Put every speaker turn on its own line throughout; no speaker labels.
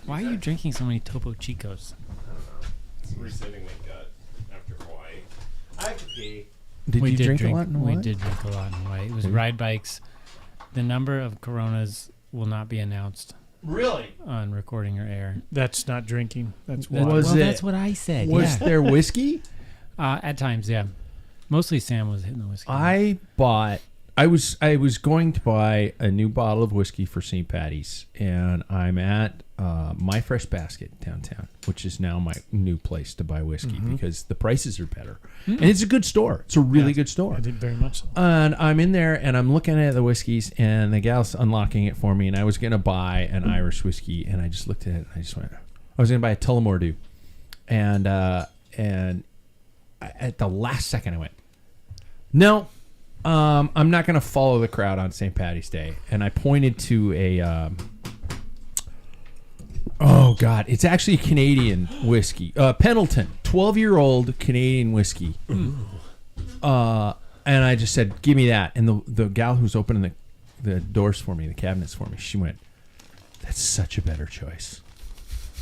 Why are you drinking so many Topo Chicos?
Resetting my gut after Hawaii. I have to pee.
Did you drink a lot in Hawaii?
We did drink a lot in Hawaii. It was ride bikes. The number of Coronas will not be announced.
Really?
On recording or air.
That's not drinking. That's
that's what I said.
Was there whiskey?
At times, yeah. Mostly Sam was hitting the whiskey.
I was going to buy a new bottle of whiskey for St. Patty's, and I'm at My Fresh Basket downtown, which is now my new place to buy whiskey because the prices are better. And it's a good store. It's a really good store.
I did very much so.
And I'm in there, and I'm looking at the whiskeys, and the gal's unlocking it for me, and I was going to buy an Irish whiskey, and I just looked at it, and I just went, I was going to buy a Tullamore Dew. And at the last second, I went, no, I'm not going to follow the crowd on St. Paddy's Day. And I pointed to a, oh, God, it's actually a Canadian whiskey. Pendleton, 12-year-old Canadian whiskey. And I just said, give me that. And the gal who's opening the doors for me, the cabinets for me, she went, that's such a better choice.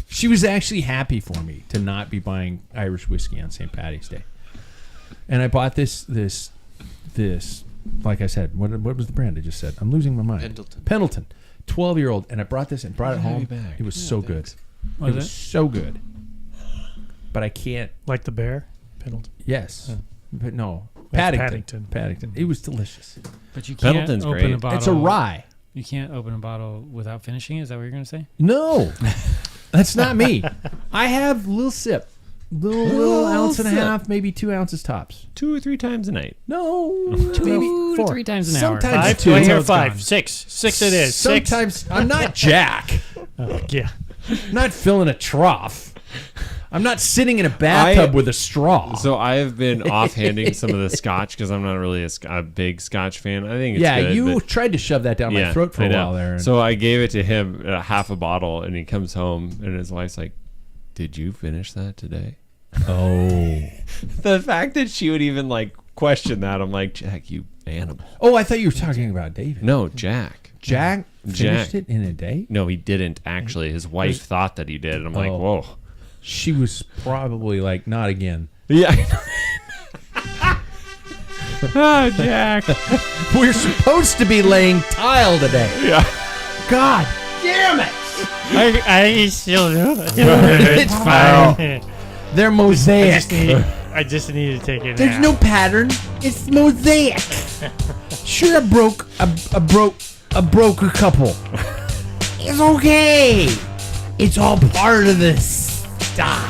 She was actually happy for me to not be buying Irish whiskey on St. Paddy's Day. And I bought this, like I said, what was the brand I just said? I'm losing my mind. Pendleton. 12-year-old. And I brought this and brought it home. It was so good. It was so good. But I can't.
Like the bear? Pendleton?
Yes. But no. Paddington. It was delicious.
But you can't
Pendleton's
open
great.
a bottle.
It's a rye.
You can't open a bottle without finishing it? Is that what you're going to say?
No. That's not me. I have a little sip. Little ounce and a half, maybe 2 ounces tops.
2 or 3 times a night.
No,
Maybe
maybe
2 to 3 times an hour.
Sometimes
5,
two.
2,
Until it's
5,
gone.
6. 6 it is.
Sometimes I'm not Jack.
Yeah.
I'm not filling a trough. I'm not sitting in a bathtub with a straw.
So I have been offhanding some of the scotch because I'm not really a big scotch fan. I think it's good.
You tried to shove that down my throat for a while there.
So I gave it to him, half a bottle, and he comes home, and his wife's like, did you finish that today?
Oh.
The fact that she would even question that, I'm like, Jack, you animal.
Oh, I thought you were talking about David.
No, Jack.
Jack finished it in a day?
No, he didn't actually. His wife thought that he did. And I'm like, whoa.
She was probably like, not again.
Yeah. Oh, Jack.
We're supposed to be laying tile today.
Yeah.
God damn it.
I still do.
It's fine. They're mosaic.
I just need to take it.
There's no pattern. It's mosaic. Sure, I broke a couple. It's okay. It's all part of the style.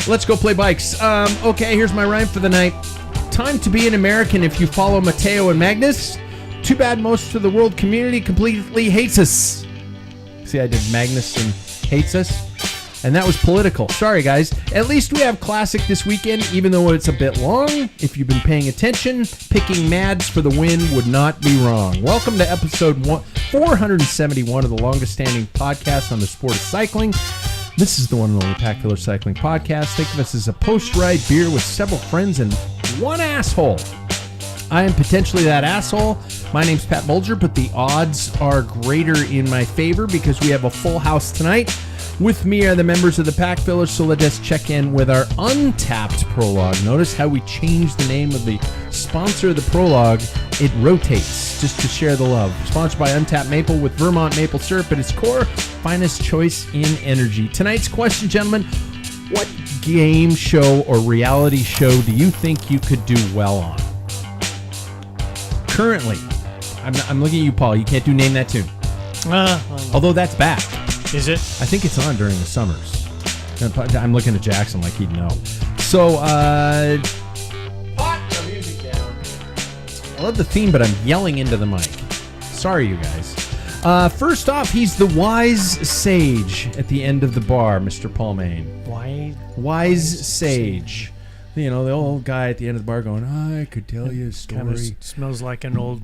Let's go play bikes. Okay, here's my rhyme for the night. Time to be an American if you follow Matteo and Magnus. Too bad most of the world community completely hates us. See, I did Magnus and hates us. And that was political. Sorry, guys. At least we have Classic this weekend, even though it's a bit long. If you've been paying attention, picking Mads for the win would not be wrong. Welcome to episode 471 of the longest-standing podcast on the sport of cycling. This is the one and only Packfiller Cycling Podcast. Think of us as a post-ride beer with several friends and one asshole. I am potentially that asshole. My name's Pat Bulger, but the odds are greater in my favor because we have a full house tonight. With me are the members of the Packfiller, so let us check in with our Untapped Prologue. Notice how we changed the name of the sponsor of the Prologue. It rotates just to share the love. Sponsored by Untapped Maple with Vermont maple syrup at its core. Finest choice in energy. Tonight's question, gentlemen, what game show or reality show do you think you could do well on? Currently, I'm looking at you, Paul. You can't do Name That Tune. Although that's back.
Is it?
I think it's on during the summers. I'm looking at Jackson like he'd know. So, put the music down. I love the theme, but I'm yelling into the mic. Sorry, you guys. First off, he's the wise sage at the end of the bar, Mr. Paul Main. Wise sage. You know, the old guy at the end of the bar going, I could tell you a story.
Kind of smells like an old,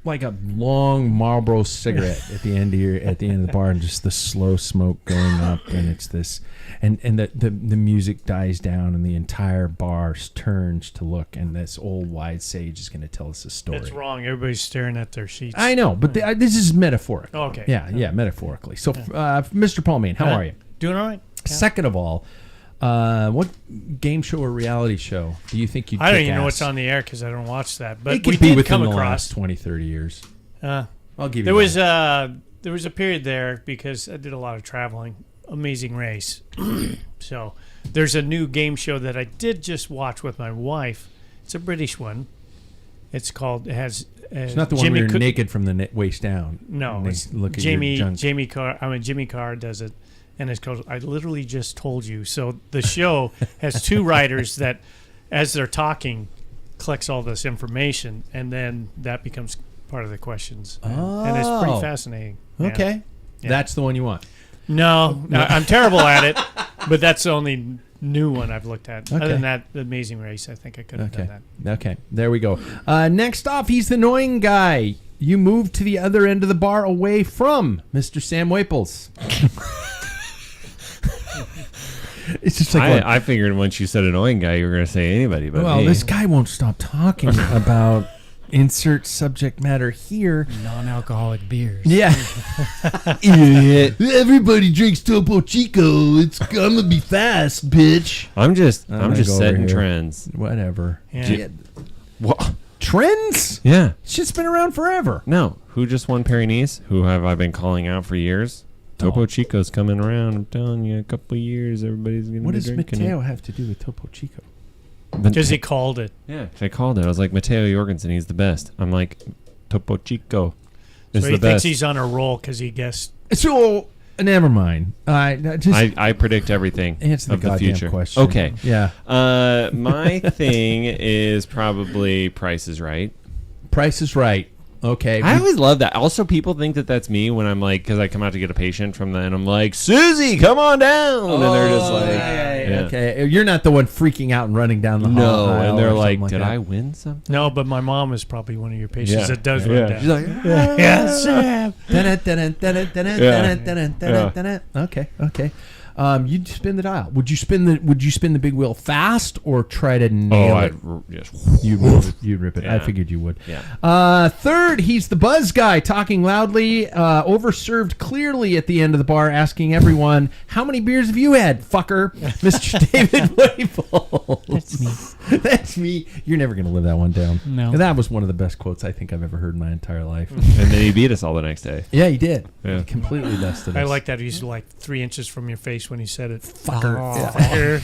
like a long Marlboro cigarette at the end of the bar, and just the slow smoke going up, and it's this, and the music dies down, and the entire bar turns to look, and this old wide sage is going to tell us a story.
That's wrong. Everybody's staring at their sheets.
I know, but this is metaphorical.
Oh, okay.
Yeah, metaphorically. So, Mr. Paulmain, how are you?
Doing all right. Yeah.
Second of all, what game show or reality show do you think you'd
I don't
kick
even know
ass?
what's on the air because I don't watch that. But
It could
we
be
did
within
come
the
across.
last 20, 30 years.
Uh,
I'll give you
there was
that.
there was a period there because I did a lot of traveling. Amazing Race. So there's a new game show that I did just watch with my wife. It's a British one. It's called. It has.
It's not the one where you're naked from the waist down.
No,
and they
it's
look at your junk.
Jimmy Carr does it, and it's called I Literally Just Told You. So the show has two writers that, as they're talking, collects all this information, and then that becomes part of the questions. And it's pretty fascinating.
Okay.
Yeah.
That's the one you want.
No, I'm terrible at it, but that's the only new one I've looked at.
Okay.
Other than that, The Amazing Race, I think I could have done that.
Okay. There we go. Next off, he's the annoying guy. You moved to the other end of the bar away from Mr. Sam Waples. It's just like
I figured once you said annoying guy, you were going to say anybody but me.
this guy won't stop talking about insert subject matter here.
Non-alcoholic beers.
Yeah. Idiot. Everybody drinks Topo Chico. I'm gonna be fast, bitch.
I'm just
go
setting
over here.
trends.
Whatever.
Yeah.
What?
Trends?
Yeah.
Shit's been around forever.
No. Who just won Pyrenees? Who have I been calling out for years? Topo Chico's coming around. I'm telling you, a couple of years, everybody's going to
What
be
does
drinking
Matteo
it.
have to do with Topo Chico?
Because he called it.
Yeah, I called it. I was like, Matteo Jorgensen, he's the best. I'm like, Topo Chico is
So
the
he thinks
best.
he's on a roll because he guessed.
So, never mind.
I predict everything
answer the
of the
goddamn
future.
question.
Okay.
Yeah.
My thing is probably Price is Right.
Price is Right. Okay.
I always love that. Also, people think that that's me when I'm like, because I come out to get a patient from and I'm like, Susie, come on down. And they're just like, yeah.
Okay. You're not the one freaking out and running down the hall.
No.
aisle
And they're
or
like,
something
did
that.
I win something?
No, but my mom is probably one of your patients
Yeah.
that does
Yeah.
run down.
She's like,
Yes, Sam.
Okay. You'd spin the dial. Would you spin the big wheel fast or try to nail it? You'd rip it. I
Yeah.
figured you would.
Yeah.
Third, he's the buzz guy, talking loudly, overserved clearly at the end of the bar, asking everyone, "How many beers have you had, fucker?" Mr. David Waples.
That's me.
That's me. You're never gonna live that one down.
No.
That was one of the best quotes I think I've ever heard in my entire life.
And then he beat us all the next day.
Yeah, he did.
Yeah.
He completely dusted us.
I like that he's like 3 inches from your face when he said it.
fucker.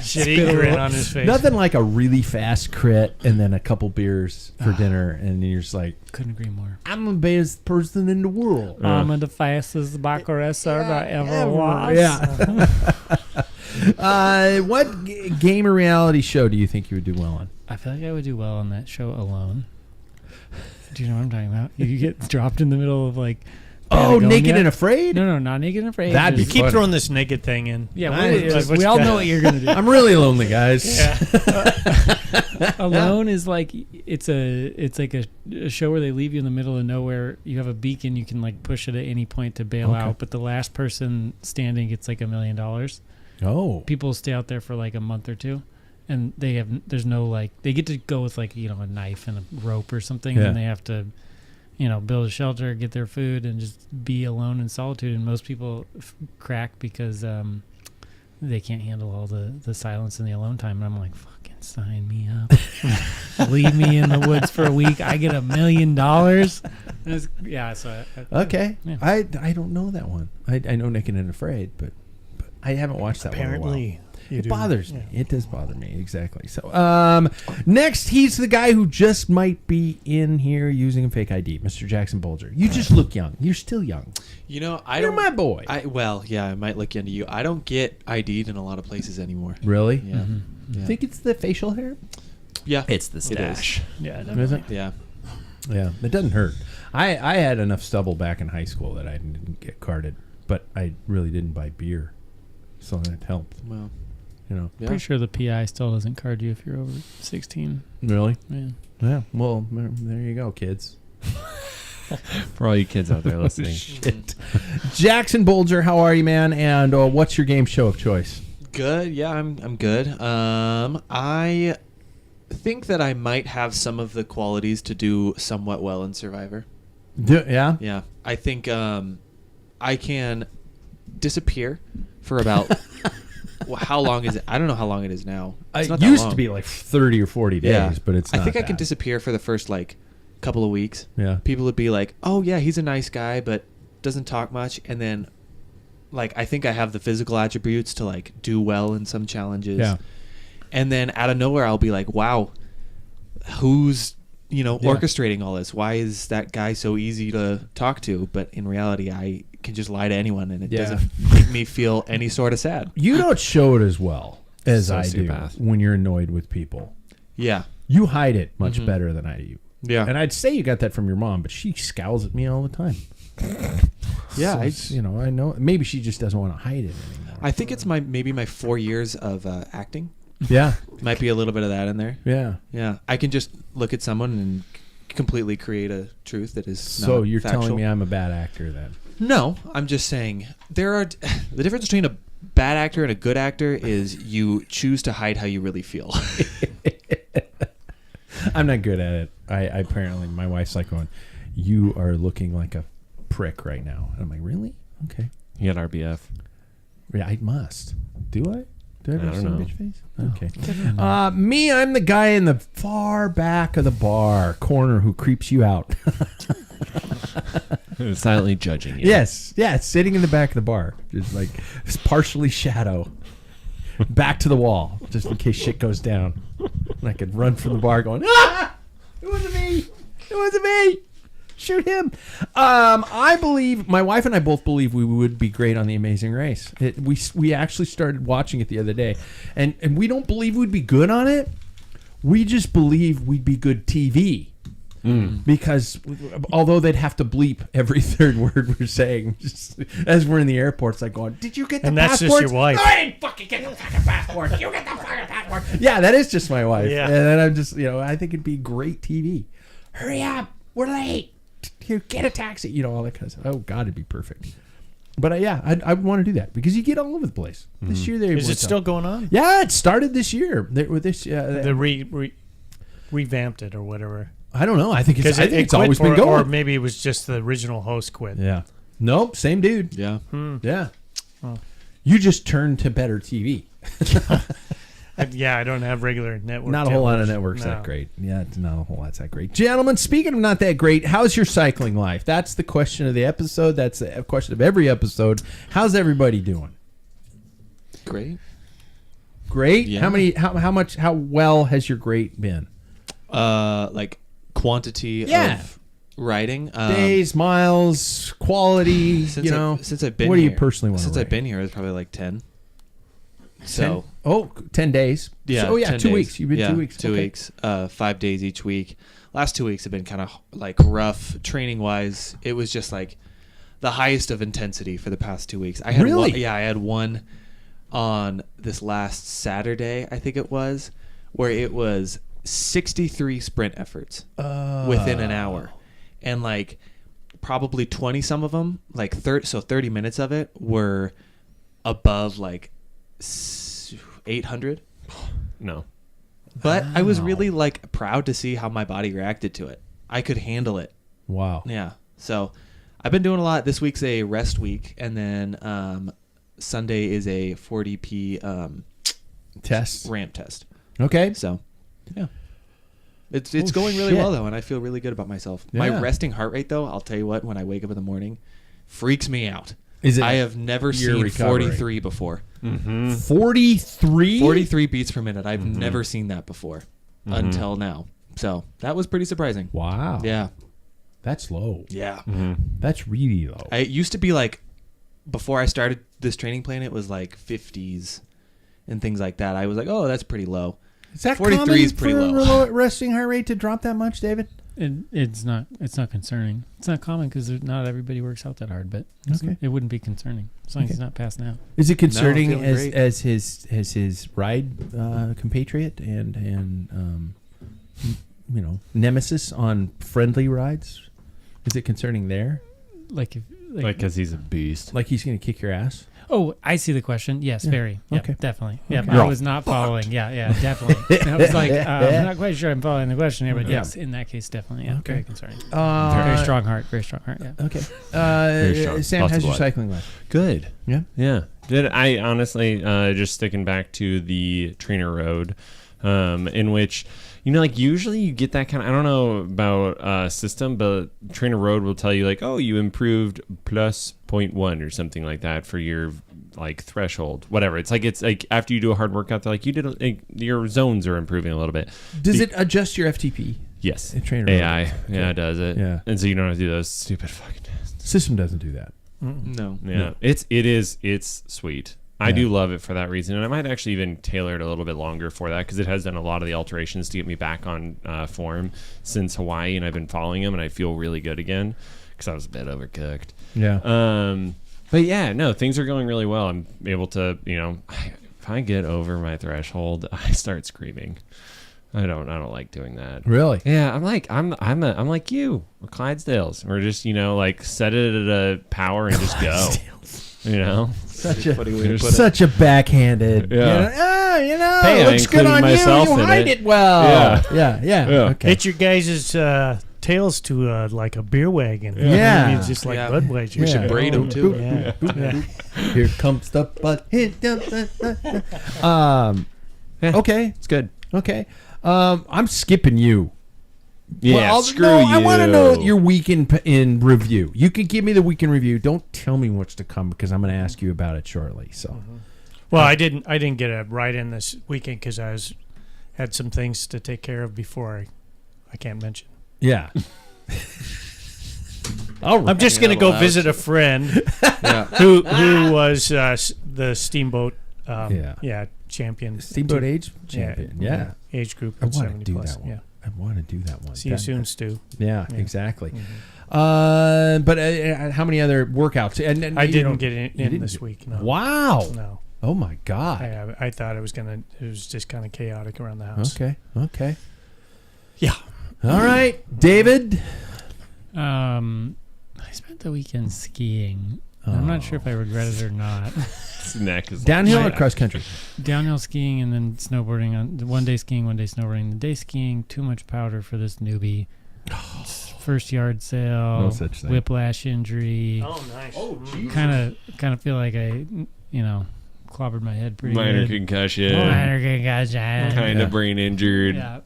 Shitty grin on his face.
Nothing like a really fast crit and then a couple beers for dinner, and you're just like,
Couldn't agree more.
I'm the best person in the world.
I'm the fastest biker I ever was.
Yeah. What game or reality show do you think you would do well on?
I feel like I would do well on that show alone. Do you know what I'm talking about? You get dropped in the middle of like.
Oh,
Patagonia.
Naked and Afraid?
No, not Naked and Afraid.
That'd be
Just-
Keep
funny.
throwing this naked thing in.
Yeah,
Nice.
we all know what you're gonna do.
I'm really lonely, guys.
Alone is like it's like a show where they leave you in the middle of nowhere. You have a beacon, you can like push it at any point to bail
Okay.
out, but the last person standing gets like $1 million.
Oh.
People stay out there for like a month or two, and there's no like they get to go with like a knife and a rope or something,
Yeah.
and they have to build a shelter, get their food, and just be alone in solitude. And most people crack because they can't handle all the silence and the alone time. And I'm like, fucking sign me up. Leave me in the woods for a week. I get $1 million. Yeah. So
Okay.
Yeah.
I don't know that one. I know Naked and Afraid, but I haven't watched that one in a while.
Apparently, you
It
do.
bothers me.
Yeah.
It does bother me. Exactly. So, next, he's the guy who just might be in here using a fake ID, Mr. Jackson Bulger. You just look young. You're still young.
You know,
You're my boy.
I might look into you. I don't get ID'd in a lot of places anymore.
Really?
Yeah.
Mm-hmm.
Yeah.
Think it's the facial hair?
Yeah.
It's the
It is.
stash.
yeah.
Is it?
Yeah.
Yeah. It doesn't hurt. I had enough stubble back in high school that I didn't get carded, but I really didn't buy beer, so that helped.
Well,
Yeah.
Pretty sure the PI still doesn't card you if you're over 16.
Really?
Man.
Yeah. Well, there you go, kids.
For all you kids out there listening.
Shit. Jackson Bolger, how are you, man? And what's your game show of choice?
Good. Yeah, I'm good. I think that I might have some of the qualities to do somewhat well in Survivor.
Yeah?
Yeah. I think I can disappear for about how long is it? I don't know how long it is now. It's not
It
that
used
long.
to be like 30 or 40 days, but it's not
I think I can
that.
disappear for the first like couple of weeks.
Yeah.
People would be like, "Oh yeah, he's a nice guy, but doesn't talk much." And then like I think I have the physical attributes to like do well in some challenges.
Yeah.
And then out of nowhere I'll be like, "Wow, who's, orchestrating all this? Why is that guy so easy to talk to?" But in reality, I can just lie to anyone and it doesn't make me feel any sort of sad.
You don't show it as well as I do
Sociopath.
when you're annoyed with people.
Yeah.
You hide it much better than I do.
Yeah.
And I'd say you got that from your mom, but she scowls at me all the time.
Yeah,
So I know. Maybe she just doesn't want to hide it anymore.
I think it's maybe my 4 years of acting.
Yeah.
Might be a little bit of that in there.
Yeah.
Yeah, I can just look at someone and completely create a truth that is
So
not
you're
factual.
telling me I'm a bad actor then?
No, I'm just saying the difference between a bad actor and a good actor is you choose to hide how you really feel.
I'm not good at it. I apparently, my wife's like going, "You are looking like a prick right now." And I'm like, "Really? Okay.
You got RBF.
Yeah, I must. Do I? Do I have
I
a
don't know.
bitch face? Okay. Me, I'm the guy in the far back of the bar corner who creeps you out.
Silently judging you.
Yes, sitting in the back of the bar, just like partially shadow, back to the wall, just in case shit goes down. And I could run from the bar going, "Ah! It wasn't me! It wasn't me! Shoot him!" I believe, my wife and I both believe we would be great on The Amazing Race. We actually started watching it the other day, and we don't believe we'd be good on it. We just believe we'd be good TV. Because although they'd have to bleep every third word we're saying, just as we're in the airport, it's like going, "Did you get the
And that's
passport?"
just your wife.
"No, I didn't fucking get the fucking passport. You get the fucking passport." Yeah, that is just my wife.
Yeah.
And then I'm just, I think it'd be great TV. Hurry up, we're late. Here, get a taxi. All that kind of stuff. Oh God, it'd be perfect. But I'd want to do that because you get all over the place. This year,
Is it still going on?
Yeah, it started this year.
The revamped it or whatever.
I don't know. I think it's
quit
always been going.
Or maybe it was just the original host quit.
Yeah. Nope. Same dude.
Yeah.
Yeah. You just turned to better TV.
I don't have regular network.
Not a whole lot of
television.
networks
No.
that great. Yeah, it's not a whole lot's that great. Gentlemen, speaking of not that great, how's your cycling life? That's the question of the episode. That's the question of every episode. How's everybody doing?
Great.
Great?
Yeah.
How well has your great been?
Like quantity of riding.
Days, miles, quality,
since I've been
what do
here.
you personally want to
Since
rate?
I've been here, it's probably like 10. So
10 days.
yeah,
So,
10
2
days.
weeks. You've been 2 weeks.
2
Okay.
weeks. 5 days each week. Last 2 weeks have been kind of like rough training wise. It was just like the highest of intensity for the past 2 weeks. I had
Really?
I had one on this last Saturday, I think it was, where it was 63 sprint efforts within an hour, and like probably 20 some of them, like 30 minutes of it were above like 800.
No.
But I was really like proud to see how my body reacted to it. I could handle it.
Wow.
Yeah. So I've been doing a lot. This week's a rest week, and then Sunday is a 40p
Test.
ramp test.
Okay.
So yeah. It's going really
shit.
well though, and I feel really good about myself.
Yeah.
My resting heart rate though, I'll tell you what, when I wake up in the morning, freaks me out.
Is it
I have never
your
seen
recovery?
43 before.
43?
43 beats per minute. I've never seen that before until now. So that was pretty surprising.
Wow.
Yeah.
That's low.
Yeah.
That's really low.
It used to be like, before I started this training plan, it was like 50s and things like that. I was like, oh, that's pretty low.
Is that
43
common
is pretty
for
low.
resting heart rate to drop that much, David?
It's not concerning. It's not common because not everybody works out that hard, but
Okay.
it wouldn't be concerning as long as it's not passed out.
Is it concerning
feeling great.
as his ride compatriot and nemesis on friendly rides? Is it concerning there?
Like
because he's a beast.
Like he's going to kick your ass?
Oh, I see the question. Yes, very. Yep,
Okay.
definitely. Yeah,
Okay.
I was not following. Yeah, definitely. I was like, I'm not quite sure I'm following the question here, but yes, in that case, definitely. Yeah,
Okay.
very concerning.
Very
Very strong heart. Yeah.
Okay.
strong.
Sam,
Lots
how's
of
your
blood.
cycling life?
Good.
Yeah?
Yeah. Did I honestly just sticking back to the trainer road, in which, like usually you get that kind of, I don't know about system, but trainer road will tell you like, oh, you improved plus 0.1 or something like that for your like threshold, whatever. It's like after you do a hard workout, they're like, you did your zones are improving a little bit.
Does it adjust your FTP?
Yes.
Trainer road.
AI. Yeah, it does it.
Yeah.
And so you don't have to do those stupid fucking tests.
System doesn't do that.
No.
Yeah. It's sweet. I do love it for that reason, and I might actually even tailor it a little bit longer for that because it has done a lot of the alterations to get me back on form since Hawaii, and I've been following them, and I feel really good again because I was a bit overcooked.
Yeah.
But yeah, no, things are going really well. I'm able to, if I get over my threshold, I start screaming. I don't like doing that.
Really?
Yeah, I'm like you, we're Clydesdales. We're just like set it at a power and just go.
Such a backhanded.
Yeah.
It
Hey,
looks
I
good on
included
you.
myself
You
in
hide
it.
it well. Yeah. Okay.
Hit your guys' tails to like a beer wagon.
Yeah.
Maybe it's just like
Yeah.
Budweiser.
We should braid them too.
Yeah.
Here comes the butt.
Yeah.
Okay.
It's good.
Okay. I'm skipping you.
Yeah,
Screw you. I want to know your week in review. You can give me the week in review. Don't tell me what's to come because I'm going to ask you about it shortly. So,
Well, I didn't get a ride in this weekend because I had some things to take care of before I can't mention.
yeah. All right.
I'm just gonna go visit a friend who was the steamboat champion.
Steamboat age champion. Yeah.
Age group.
I
at
want
70
to do
plus.
that one.
Yeah.
I want to do that one.
See you soon, Stu.
Yeah,
Yeah.
exactly.
Mhm.
But how many other workouts? And
I
you
didn't
know,
get
you
in
didn't
this
do-
week. No.
Wow.
No.
Oh my God.
I thought it was just kind of chaotic around the house.
Okay.
Yeah.
All right, David.
I spent the weekend skiing. I'm not sure if I regret it or not.
His neck is
Downhill or cross country?
Downhill skiing and then snowboarding. On one day skiing, one day snowboarding. The day skiing, too much powder for this newbie. First yard sale,
No such thing.
whiplash injury.
Oh, nice.
Kind of feel like I, clobbered my head pretty
minor
good.
concussion,
Minor concussion.
kind
Yeah.
of brain injured.
Yeah,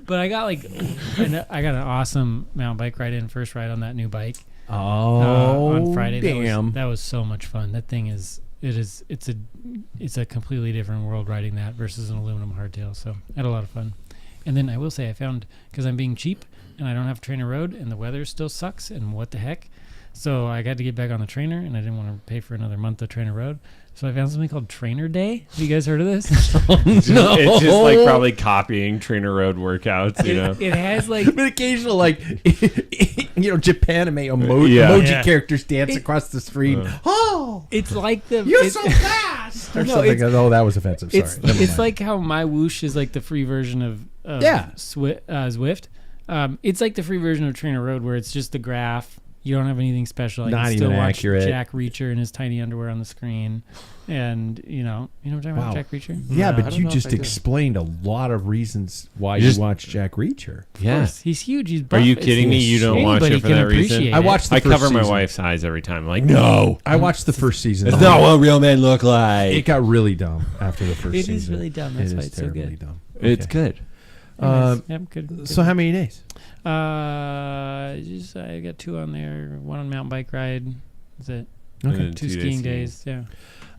but I got I got an awesome mountain bike ride in, first ride on that new bike on Friday.
Damn.
That was so much fun. That thing it's a completely different world riding that versus an aluminum hardtail. So I had a lot of fun. And then I will say I found, because I'm being cheap and I don't have trainer road and the weather still sucks and what the heck. So I got to get back on the trainer and I didn't want to pay for another month of trainer road. So I found something called Trainer Day. Have you guys heard of this?
It's just like probably copying trainer road workouts,
It has like
But occasional Japan emoji
Yeah.
characters dance across the screen.
it's like the
You're
it's-
so fast. Or
No,
something.
it's-
Oh, that was offensive. Sorry.
It's
Never mind.
like how my whoosh is like the free version of Zwift. It's like the free version of Trainer Road where it's just the graph. You don't have anything special. I
Not
can still
even
watch
accurate.
Jack Reacher in his tiny underwear on the screen, and you know what I'm talking
Wow.
about, Jack Reacher.
Yeah,
I
but
don't
you
know if
just
I do.
explained a lot of reasons why
Just-
you watch Jack Reacher.
Of
Yeah.
course, he's huge. He's
Are
buff.
you
It's-
kidding me? You don't watch
anybody
it for
can
that reason?
appreciate
I
it.
watched the
I
first
cover my
season.
wife's eyes every time. I'm like, no,
I watched the first season.
it's not what real men look like.
It got really dumb after the first
It
season.
is really dumb. That's
It
why
is
it's so
terribly
good.
dumb.
It's
Okay.
good.
Good.
So how many days?
I got 2 on there. 1 on mountain bike ride. That's it.
Okay.
2 skiing days. Yeah.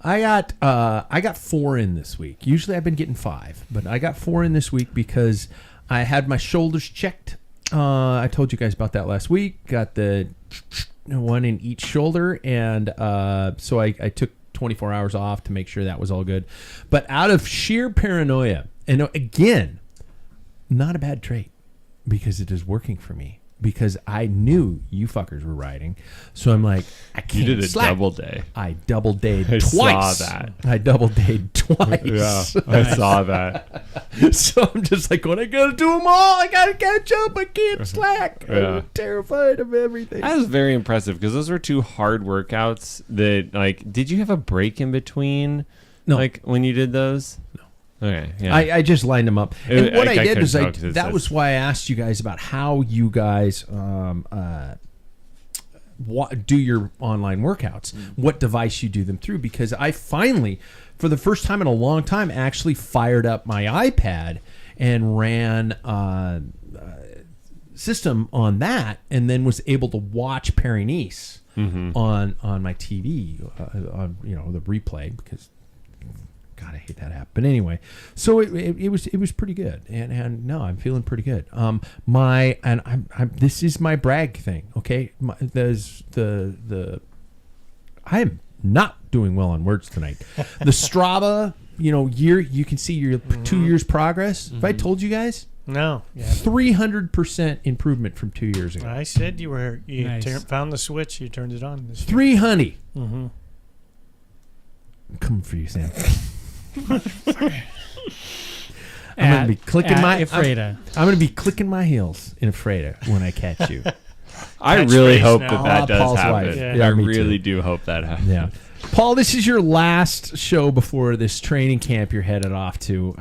I got 4 in this week. Usually I've been getting 5, but I got 4 in this week because I had my shoulders checked. I told you guys about that last week. Got the one in each shoulder, and so I took 24 hours off to make sure that was all good. But out of sheer paranoia, and again, not a bad trait. because it is working for me. Because I knew you fuckers were riding. So I'm like, I can't
You did a
slack.
double day.
I double dayed
I
twice.
saw that.
I double dayed twice.
Yeah, I saw that.
So I'm just like, when I gotta do them all, I gotta catch up. I can't slack.
Yeah.
I'm terrified of everything.
That was very impressive because those were 2 hard workouts that, like, did you have a break in between?
No.
Like, when you did those? No. Okay, yeah.
I just lined them up. And what I did
couldn't
was
tell 'cause it
that
says-
was why I asked you guys about how you guys do your online workouts, what device you do them through, because I finally, for the first time in a long time, actually fired up my iPad and ran system on that, and then was able to watch Paris-Nice on my TV, on the replay, because God, I hate that app. But anyway, so it was pretty good, and no, I'm feeling pretty good. I'm this is my brag thing. Okay, there's the I am not doing well on words tonight. The Strava, year, you can see your 2 years progress. If I told you guys,
No. Yeah.
300% improvement from 2 years ago.
I said you
Nice.
found the switch. You turned it on.
300.
Mm-hmm.
I'm coming for you, Sam. I'm gonna be clicking my
Ephrata.
I'm gonna be clicking my heels in Ephrata when I catch you.
I
Catch
really
phrase
hope
now.
that does
Paul's
happen.
wife.
Yeah.
I
me
really
too.
do hope that happens.
Yeah, Paul, this is your last show before this training camp you're headed off to.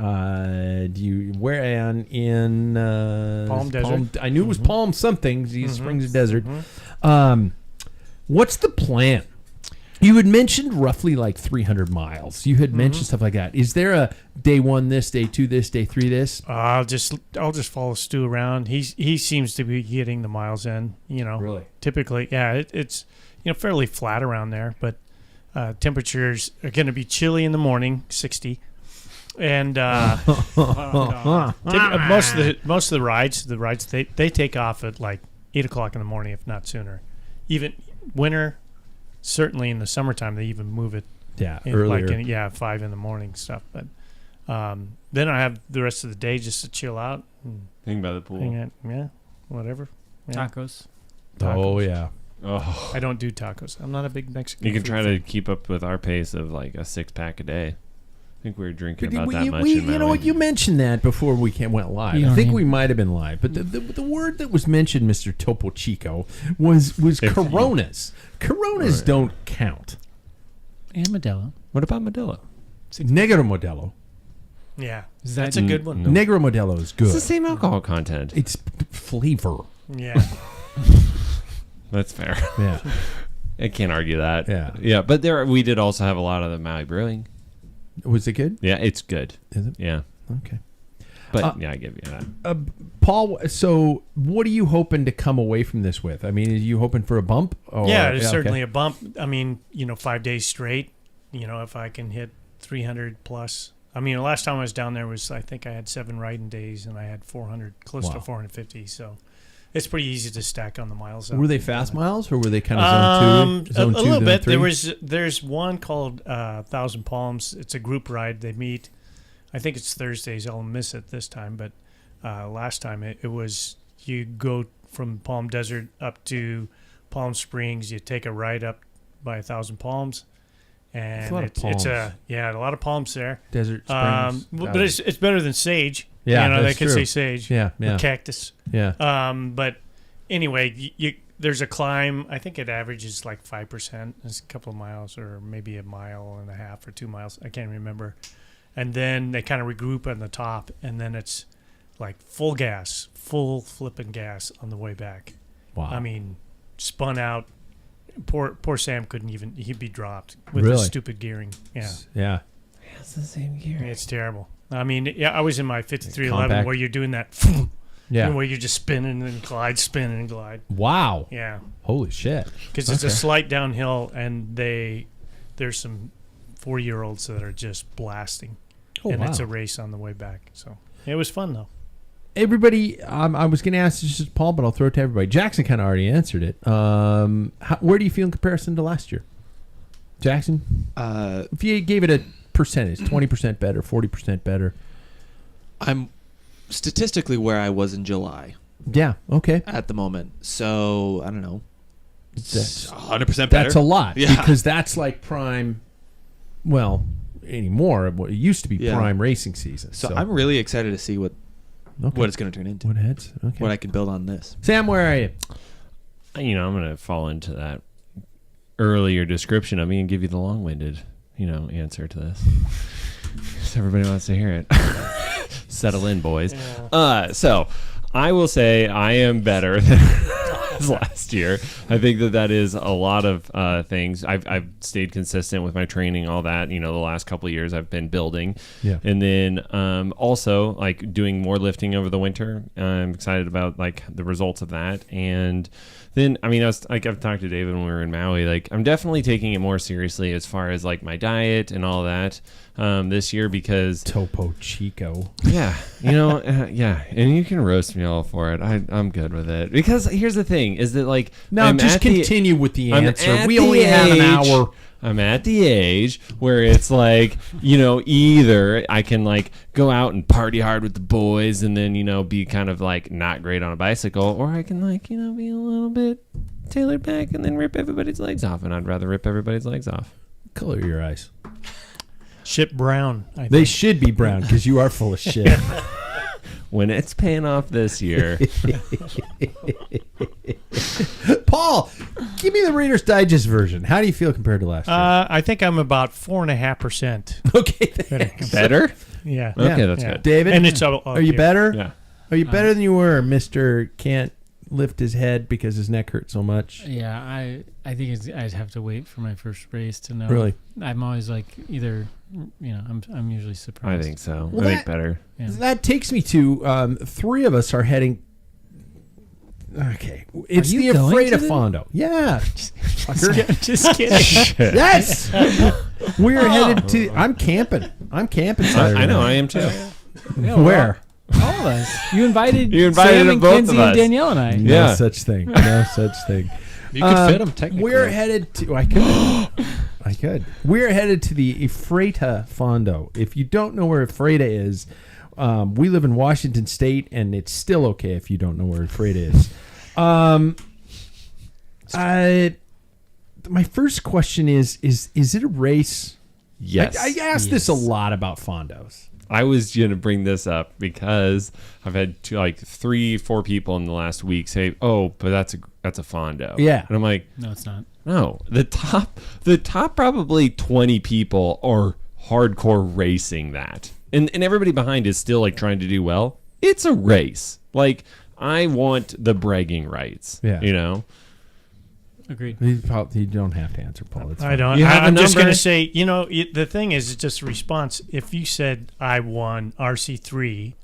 Do you where in
Palm Desert.
I knew it was Palm something. Springs Desert.
Mm-hmm.
What's the plan? You had mentioned roughly like 300 miles. You had mentioned stuff like that. Is there a day 1 this, day 2 this, day 3 this?
I'll just follow Stu around. He seems to be getting the miles in.
Really?
Typically, yeah. It's fairly flat around there, but temperatures are going to be chilly in the morning, 60, and most of the rides they take off at like 8 o'clock in the morning, if not sooner. Even winter. Certainly in the summertime, they even move it
Earlier.
5 in the morning stuff. But then I have the rest of the day just to chill out and
Think about the pool.
hang out. Whatever. Yeah.
Tacos.
Oh yeah.
Oh,
I don't do tacos. I'm not a big Mexican.
you can
food
try
fan.
to keep up with our pace of like a 6-pack a day. I think we were drinking
But
about that much.
you
in
know what?
Maui.
You mentioned that before we went live.
You
I
don't
think
need-
we might have been live, but the word that was mentioned, Mr. Topo Chico, was Coronas. Coronas don't count.
And Modelo.
What about Modelo?
Negro Modelo.
Yeah,
Is that-
that's a good one.
No.
Negro Modelo is good.
It's the same alcohol content.
It's flavor.
Yeah,
That's fair.
Yeah.
I can't argue that.
Yeah.
Yeah, but we did also have a lot of the Maui Brewing.
Was it good?
Yeah, it's good.
Is it?
Yeah.
Okay.
But yeah, I give you that.
Paul, so what are you hoping to come away from this with? I mean, are you hoping for a bump? Or,
yeah, it's
okay.
certainly a bump. I mean, 5 days straight. If I can hit 300 plus. I mean, the last time I was down there I think I had 7 riding days and I had 400, close to 450. So it's pretty easy to stack on the miles.
Were they fast miles or were they kind of zone 2?
A little bit.
Three?
There's one called 1,000 Palms. It's a group ride. They meet. I think it's Thursdays. I'll miss it this time, but last time it was you go from Palm Desert up to Palm Springs. You take a ride up by 1,000 Palms, and
It's a lot of palms.
a lot of palms there.
Desert Springs.
But it's better than sage.
Yeah,
they
that's
could
true.
say sage.
Yeah,
or
yeah.
cactus.
Yeah.
But anyway, there's a climb. I think it averages like 5%. It's a couple of miles, or maybe a mile and a half or 2 miles. I can't remember. And then they kind of regroup on the top, and then it's like full gas, full flipping gas on the way back.
Wow.
I mean, spun out. Poor Sam couldn't even. He'd be dropped with
Really?
his stupid gearing. Yeah,
Yeah.
It's the same gear.
it's terrible. I mean, yeah, I was in my 5311
Compact.
where you're doing that.
Yeah.
Where you're just spinning and glide, spinning and glide.
Wow.
Yeah.
Holy shit.
Because it's a
Okay.
slight downhill, and there's some 4-year-olds that are just blasting,
Oh,
and
wow.
it's a race on the way back. So it was fun though.
Everybody, I was going to ask this to Paul, but I'll throw it to everybody. Jackson kind of already answered it. Where do you feel in comparison to last year? Jackson? If you gave it a percentage, 20% better, 40% better.
I'm statistically where I was in July.
Yeah. Okay.
at the moment. So I don't know.
That's
100% better.
That's a lot
Yeah.
because that's like prime. Well, anymore. What it used to be
Yeah.
prime racing season.
So I'm really excited to see what it's going to turn into.
What heads? Okay.
What I can build on this.
Sam, where are you?
I'm going to fall into that earlier description of me and give you the long-winded, answer to this. Because everybody wants to hear it. Settle in, boys.
Yeah.
So I will say I am better than last year. I think that is a lot of things. I've stayed consistent with my training, all that. The last couple of years I've been building.
Yeah.
And then also like doing more lifting over the winter. I'm excited about like the results of that. And then, I've talked to David when we were in Maui. Like, I'm definitely taking it more seriously as far as like my diet and all that this year because
Topo Chico.
yeah, yeah, and you can roast me all for it. I'm good with it because here's the thing: is that like
Now,
I'm
just
at the-
continue with the
I'm
answer.
at
We
the
only have an
age-
hour.
I'm at the age where it's like, either I can like go out and party hard with the boys and then, be kind of like not great on a bicycle, or I can like, be a little bit tailored back and then rip everybody's legs off. And I'd rather rip everybody's legs off.
Color your eyes.
Ship brown. I
They
think.
should be brown because you are full of shit.
When it's paying off this year.
Paul, give me the Reader's Digest version. How do you feel compared to last year?
I think I'm about 4.5%.
Okay, thanks.
Better?
Yeah.
Okay,
Yeah.
that's
Yeah.
good.
David,
And it's all
are you
here.
better?
Yeah.
Are you better than you were, Mr. Can't lift his head because his neck hurts so much?
Yeah, I think I'd have to wait for my first race to know.
Really?
I'm always like either, I'm usually
I
surprised.
think so.
Well,
I think
that-
better.
Yeah.
That takes me to three of us are heading. Okay, it's
you
the
going
Afraid
to
of
the-
Fondo. Yeah, fucker.
Just kidding.
Yes, we're headed to. I'm camping. Saturday
I know,
night.
I am too.
Where?
All of us. You invited
You invited
Sam
them
and
both
Kenzie
of
and
us.
Danielle and I.
No
Yeah.
such thing. No such thing.
You could fit them technically.
We're headed to. I could. We're headed to the Ephrata Fondo. If you don't know where Ephrata is, we live in Washington State, and it's still okay if you don't know where Ephrata is. My first question is it a race?
Yes.
I asked this a lot about Fondos.
I was going to bring this up because I've had 3-4 people in the last week say, "Oh, but that's a Fondo."
Yeah.
And I'm like,
No, it's not.
no. The top probably 20 people are hardcore racing that. And everybody behind is still like trying to do well. It's a race. Like, I want the bragging rights.
Yeah.
Agreed.
You don't have to answer, Paul. It's
I
fine.
don't.
You have a
I'm just going
number?
to say, the thing is, it's just a response. If you said I won RC3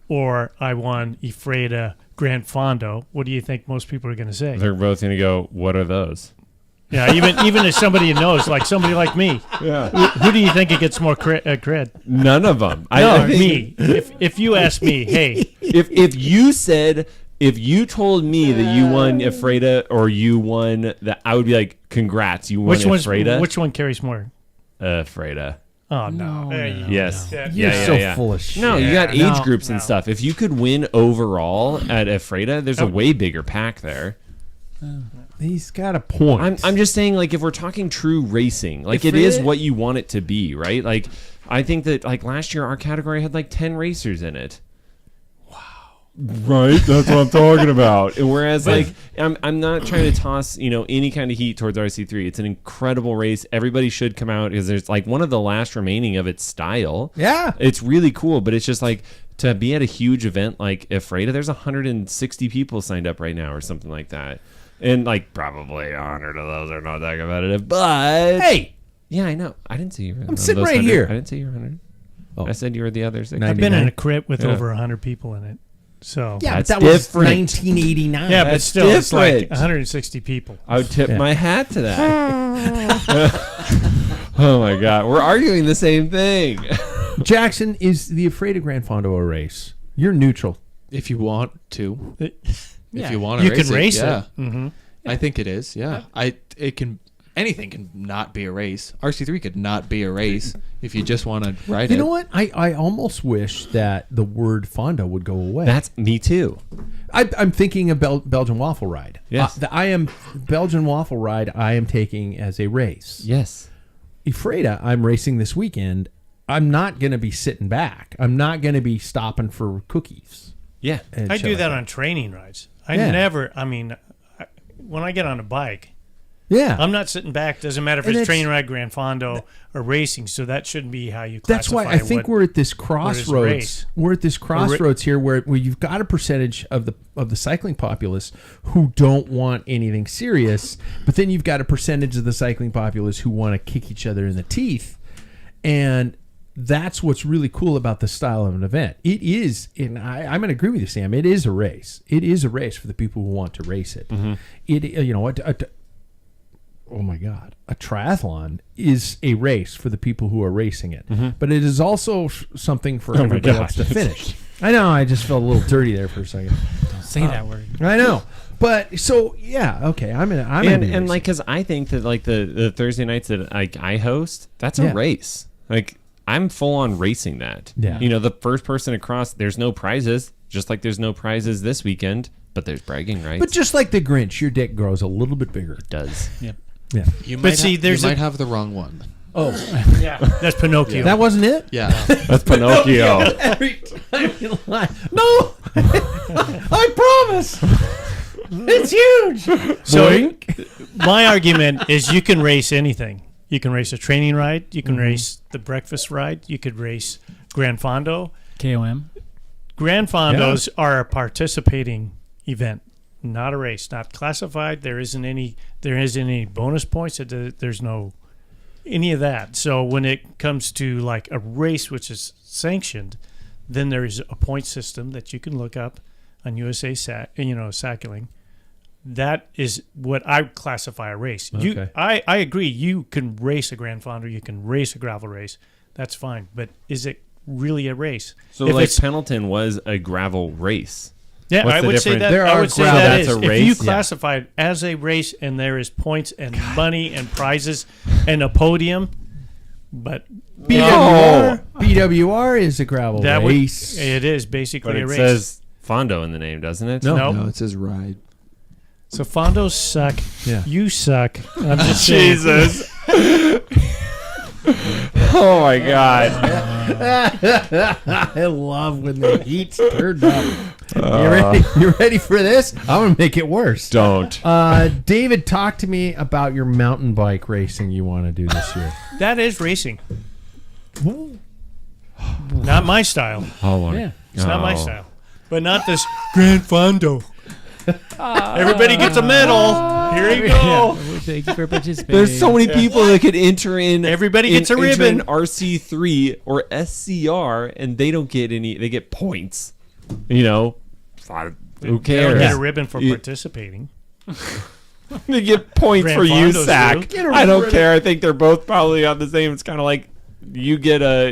or I won Ephrata Grand Fondo, what do you think most people are going to say?
They're both going to go, "What are those?"
Yeah, even if somebody knows, like somebody like me,
Yeah.
who do you think it gets more cred?
None of them.
No, me. If you ask me, hey,
If you told me that you won Ephrata or you won that, I would be like, "Congrats, you won Ephrata."
which one carries more?
Ephrata.
Oh no, There you go.
Yes.
Yeah.
You're so full of shit.
No, you got age
No,
groups and
no.
stuff. If you could win overall at Ephrata, there's a way bigger pack there.
He's got a point.
I'm just saying, like, if we're talking true racing, like, it is what you want it to be, right? Like, I think that, like, last year our category had like 10 racers in it. Right, that's what I'm talking about. And whereas, like, I'm not trying to toss, any kind of heat towards RC3. It's an incredible race. Everybody should come out because there's like one of the last remaining of its style.
Yeah.
It's really cool, but it's just like to be at a huge event like Ephrata, there's 160 people signed up right now or something like that. And like probably 100 of those are not that competitive. But
Hey,
yeah, I know. I didn't see you.
I'm sitting right here.
I didn't see you 100.
Oh.
I said you were the other 60.
I've been in
99.
a crit with
Yeah.
over 100 people in it. So
yeah, but
That's
that was
different.
1989.
yeah, but
That's
still, it's like
different.
160 people.
I would tip
Yeah.
my hat to that. Oh my God, we're arguing the same thing.
Jackson, is the Afraid of Grand Fondo a race? You're neutral.
If you want to.
Yeah.
If you want to
You
race
can race
yeah.
it. Mm-hmm.
I think it is, yeah. It can anything can not be a race. RC3 could not be a race if you just want to ride it.
You know what? I almost wish that the word Fondo would go away.
That's me too.
I'm thinking of Belgian waffle ride.
Yes.
Belgian waffle ride. I am taking as a race.
Yes.
Ephrata, I'm racing this weekend. I'm not going to be sitting back. I'm not going to be stopping for cookies.
Yeah.
and
I
shit
do
like
that on training rides. When I get on a bike,
Yeah.
I'm not sitting back. Doesn't matter if
And
it's
it's-
training ride, Grand Fondo, or racing. So that shouldn't be how you classify.
That's why I think we're at this crossroads.
race.
We're at this crossroads here where you've got a percentage of the cycling populace who don't want anything serious, but then you've got a percentage of the cycling populace who want to kick each other in the teeth. And that's what's really cool about this style of an event. It is, and I'm going to agree with you, Sam. It is a race. It is a race for the people who want to race it. Oh my God, a triathlon is a race for the people who are racing it, but it is also something for everybody else to finish. I know. I just felt a little dirty there for a second.
Don't say that word.
I know. But so yeah, okay.
And like, because I think that like the Thursday nights that I host, that's a
Yeah.
race. Like, I'm full on racing that.
Yeah.
You know, the first person across, there's no prizes, just like there's no prizes this weekend, but there's bragging rights.
But just like the Grinch, your dick grows a little bit bigger.
it does.
Yep.
Yeah.
You
But
might
see,
you
there's
might have the wrong one.
Oh,
Yeah, that's Pinocchio.
that wasn't it.
Yeah.
That's Pinocchio.
Every time you lie. No, I promise. It's huge.
So
Boink.
my argument is you can race anything. You can race a training ride. You can race the breakfast ride. You could race Grand Fondo.
KOM.
Grand Fondos are a participating event, not a race, not classified. There isn't any bonus points. There's no any of that. So when it comes to like a race which is sanctioned, then there is a point system that you can look up on USA Cycling. That is what I classify a race.
Okay.
I agree. You can race a Grand Fondo. You can race a gravel race. That's fine. But is it really a race?
So
If
like
it's-
Pendleton was a gravel race.
Yeah,
What's
I
the
would say
difference?
that.
There
I
are
would say
gravel-
that
That's
is.
a
If you
race? Yeah.
classify it as a race and there is points and money and prizes and a podium, but
BWR is a gravel
that
race.
it is basically
But
a
it
race.
says Fondo in the name, doesn't it?
No.
No.
it says ride.
So Fondos suck.
Yeah.
You suck. I'm just saying.
Jesus. Oh my God.
I love when the heat's turned up. You ready for this? I'm gonna make it worse.
Don't.
David, talk to me about your mountain bike racing you want to do this year.
That is racing. Not my style.
Hold on.
Yeah.
It's not my style. But not this Grand Fondo. Everybody gets a medal. Here you go.
Thank you for participating.
There's so many people that could enter in.
Everybody gets a
enter
ribbon.
in RC3 or SCR, and they don't get any. They get points. You know, who
They don't
cares?
get a ribbon for
You-
participating.
They get points
Grand
for you,
Fondos
Sack.
do.
I don't care. I think they're both probably on the same. It's kind of like you get a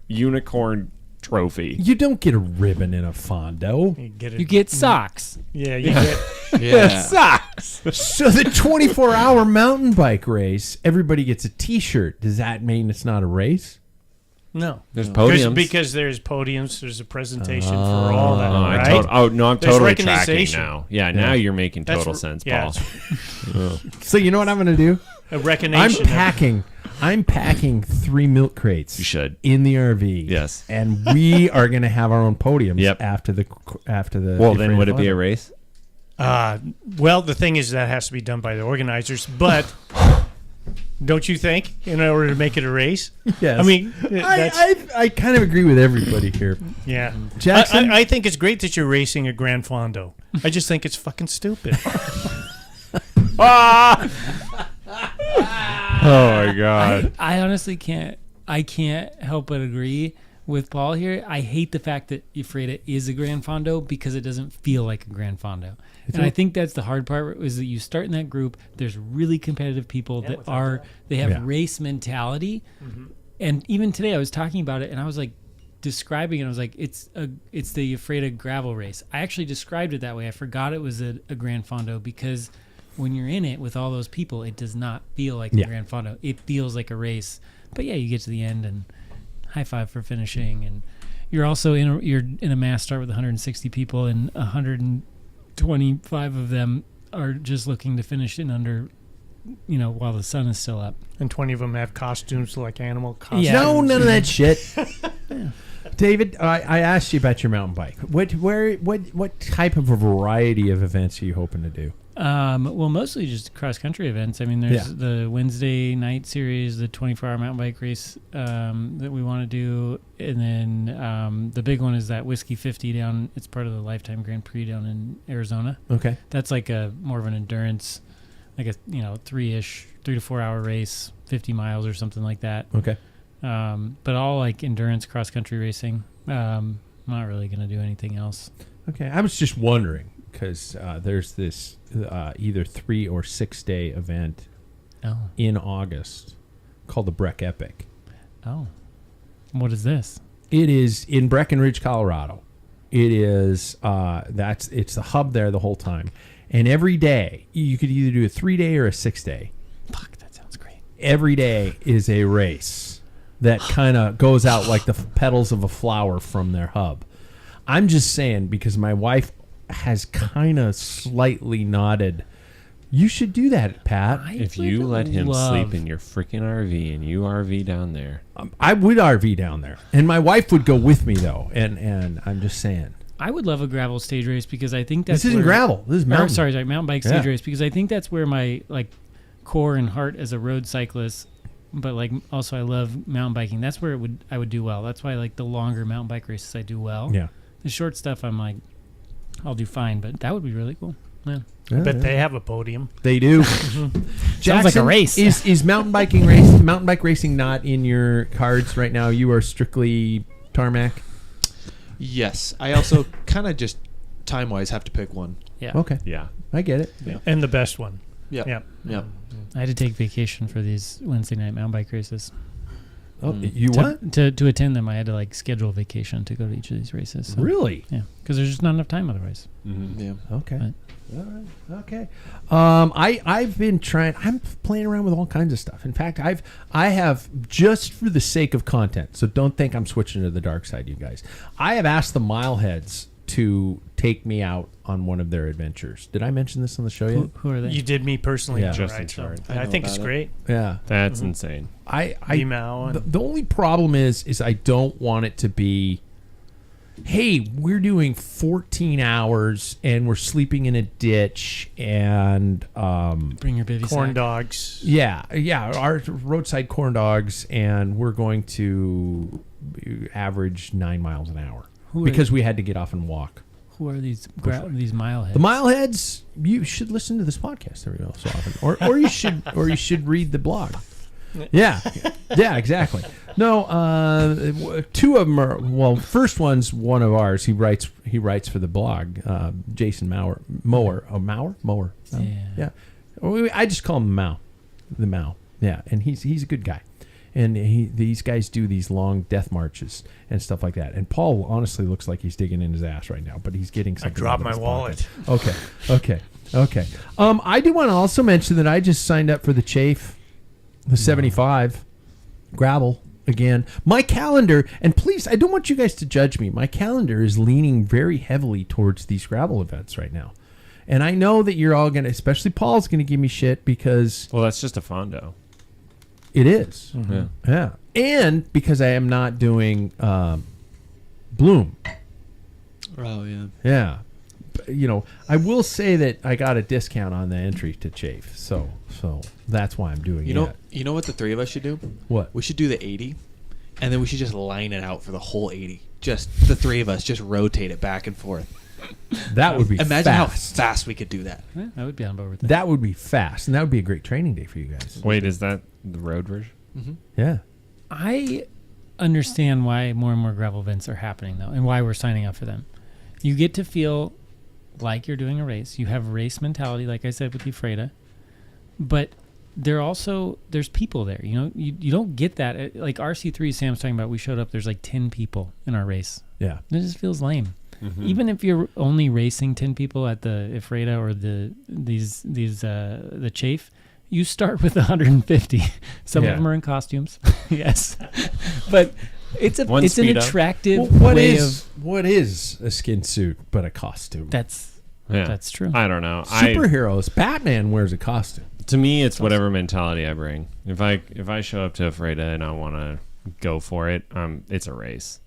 unicorn trophy.
You don't get a ribbon in a Fondo.
You
get socks.
Yeah, you get.
Yeah.
Sucks.
So the 24-hour mountain bike race, everybody gets a T-shirt. Does that mean it's not a race?
No.
There's podiums.
Because there's podiums, there's a presentation for all that,
Oh,
right?
I'm
There's
totally tracking
recognition.
now. Yeah, now you're making
That's
total
r-
sense,
yeah,
Paul.
So you know what I'm going to do?
A recognition.
I'm packing 3 milk crates.
You should.
In the RV.
Yes.
And we are going to have our own podiums
Yep.
after the.
Well, then would it be a race?
Well, the thing is that has to be done by the organizers, but don't you think, in order to make it a race?
Yes.
I mean, that's,
I kind of agree with everybody here.
yeah.
Jackson?
I think it's great that you're racing a Grand Fondo. I just think it's fucking stupid.
Oh my God.
I honestly can't. I can't help but agree with Paul here. I hate the fact that Ephrata is a Grand Fondo because it doesn't feel like a Grand Fondo. And I think that's the hard part is that you start in that group. There's really competitive people that they have race mentality. And even today I was talking about it and I was like describing it. I was like, it's the Ephrata gravel race. I actually described it that way. I forgot it was a Grand Fondo because when you're in it with all those people, it does not feel like
Yeah.
a Grand Fondo. It feels like a race. But yeah, you get to the end and high five for finishing, and you're also you're in a mass start with 160 people, and 125 of them are just looking to finish in under, while the sun is still up.
And 20 of them have costumes like animal costumes.
Yeah.
No, none of that shit. David, I asked you about your mountain bike. What type of a variety of events are you hoping to do?
Well, mostly just cross country events. I mean, there's the Wednesday night series, the 24-hour mountain bike race that we want to do, and then the big one is that Whiskey 50 down. It's part of the Lifetime Grand Prix down in Arizona.
Okay.
That's like a more of an endurance, like a 3 to 4 hour race, 50 miles or something like that.
Okay.
But all like endurance cross country racing. I'm not really gonna do anything else.
Okay. I was just wondering because there's this either 3 or 6 day event in August called the Breck Epic.
Oh, what is this?
It is in Breckenridge, Colorado. It is it's the hub there the whole time, and every day you could either do a 3 day or a 6 day.
Fuck, that sounds great.
Every day is a race that kind of goes out like the petals of a flower from their hub. I'm just saying because my wife has kind of slightly nodded. You should do that, Pat.
If you let him sleep in your freaking RV and you RV down there.
I would RV down there. And my wife would go with me, though. And I'm just saying.
I would love a gravel stage race because I think that's
This isn't gravel. This is mountain.
Sorry, mountain bike stage race because I think that's where my core and heart as a road cyclist, but also I love mountain biking. That's where I would do well. That's why I like the longer mountain bike races I do well.
Yeah.
The short stuff I'm like, I'll do fine, but that would be really cool. Yeah.
But they have a podium.
They do.
Sounds like a race.
Is mountain bike racing not in your cards right now? You are strictly tarmac?
Yes. I also kind of just time-wise have to pick one.
Yeah.
Okay.
Yeah.
I get it.
Yeah.
And the best one.
Yeah.
Yeah.
I had to take vacation for these Wednesday night mountain bike races.
Oh, you what?
To attend them, I had to vacation vacation to go to each of these races. So,
Really?
yeah, because there's just not enough time otherwise.
Mm-hmm.
Yeah.
Okay.
Right.
All right. Okay. I've been trying. I'm playing around with all kinds of stuff. In fact, I have just for the sake of content. So don't think I'm switching to the dark side, you guys. I have asked the Mileheads to take me out on one of their adventures. Did I mention this on the show yet?
Who are they?
You did me personally.
Yeah.
Yeah.
Justin
Right, so
Chard.
I think it's
about it.
great.
Yeah.
That's insane.
Email and
The only problem is I don't want it to be, hey, we're doing 14 hours and we're sleeping in a ditch and
Bring your bivy
corn
sack.
dogs.
our roadside corn dogs, and we're going to average 9 miles an hour because we had to get off and walk.
Who are these mileheads?
The Mileheads, you should listen to this podcast every so often, or you should read the blog. Yeah, exactly. No, 2 of them are. Well, first one's one of ours. He writes for the blog. Jason Mower. Yeah. I just call him the Mao. Yeah, and he's a good guy. And these guys do these long death marches and stuff like that. And Paul honestly looks like he's digging in his ass right now, but he's getting something.
I dropped
out of
my
his
wallet.
pocket. Okay. I do want to also mention that I just signed up for the Chafe, the 75 gravel again. My calendar, and please, I don't want you guys to judge me. My calendar is leaning very heavily towards these gravel events right now. And I know that you're all going to, especially Paul's going to give me shit because...
Well, that's just a Fondo.
It is.
Mm-hmm.
Yeah. And because I am not doing Bloom.
Oh, yeah.
Yeah. I will say that I got a discount on the entry to Chafe. So that's why I'm doing it.
You know what the 3 of us should do?
What?
We should do the 80, and then we should just line it out for the whole 80. Just the 3 of us, just rotate it back and forth.
That would be
Imagine how
fast.
fast we could do that.
Yeah, I would be on board with that.
That would be fast. And that would be a great training day for you guys.
Wait, is that the road version?
Mm-hmm.
Yeah.
I understand why more and more gravel events are happening, though, and why we're signing up for them. You get to feel like you're doing a race. You have race mentality, like I said with the Freda, but there's people there. You don't get that. Like RC3, Sam's talking about, we showed up, there's 10 people in our race.
Yeah.
It just feels lame. Even if you're only racing 10 people at the Ephrata or the Chafe, you start with 150. Some of them are in costumes. Yes. But it's an attractive
what
way
is a skin suit but a costume?
That's true.
I don't know.
Superheroes. Batman wears a costume.
To me, it's whatever mentality I bring. If I show up to Ephrata and I want to go for it, it's a race.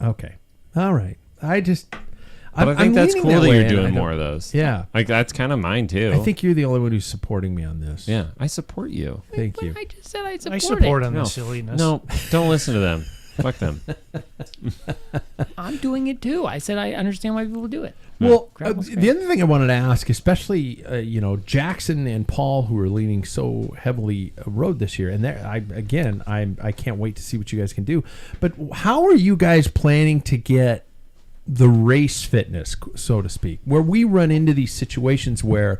Okay. All right. I think
that's cool that you're doing more of those.
Yeah.
Like, that's kind of mine, too.
I think you're the only one who's supporting me on this.
Yeah, I support you.
Thank you.
I just said I support
I support
it.
on the silliness.
No, don't listen to them. Fuck them.
I'm doing it too. I said I understand why people do it.
Well,
Gravel's
the
great.
other thing I wanted to ask, especially Jackson and Paul, who are leaning so heavily road this year, and I can't wait to see what you guys can do. But how are you guys planning to get the race fitness, so to speak, where we run into these situations where,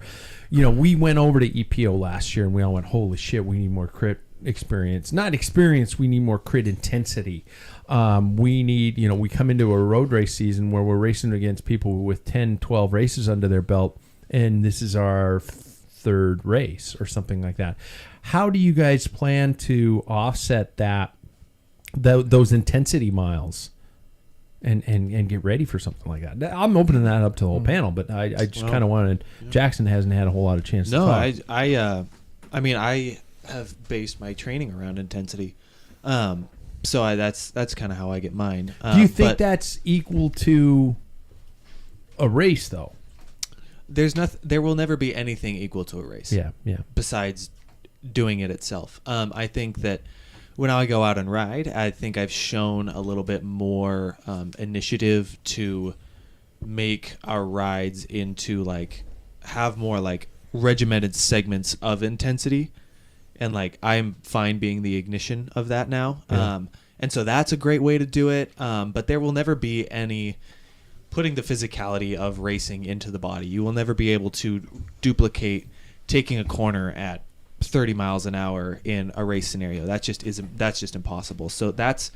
we went over to EPO last year and we all went, holy shit, we need more crit experience. Not experience, we need more crit intensity. We need, we come into a road race season where we're racing against people with 10, 12 races under their belt, and this is our third race or something like that. How do you guys plan to offset those intensity miles and get ready for something like that? I'm opening that up to the whole panel, but I just kind of wanted, Jackson hasn't had a whole lot of chance to talk.
I have based my training around intensity. So that's kind of how I get mine.
Do you think that's equal to a race, though?
There will never be anything equal to a race.
Yeah.
Besides doing it itself. I think that when I go out and ride, I think I've shown a little bit more initiative to make our rides into have more regimented segments of intensity. And I'm fine being the ignition of that now.
Yeah.
And so that's a great way to do it. But there will never be any putting the physicality of racing into the body. You will never be able to duplicate taking a corner at 30 miles an hour in a race scenario. That's just impossible. So that's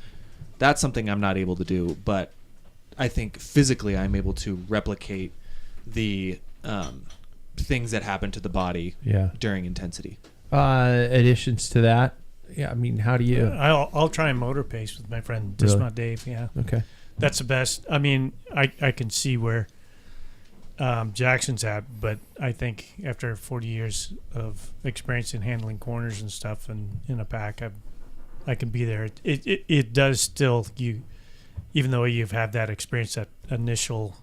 something I'm not able to do. But I think physically I'm able to replicate the things that happen to the body during intensity.
Additions to that, how do you?
I'll try and motor pace with my friend Dismount Dave. Yeah,
okay,
that's the best. I can see where Jackson's at, but I think after 40 years of experience in handling corners and stuff and in a pack, I can be there. It does still, even though you've had that experience, that initial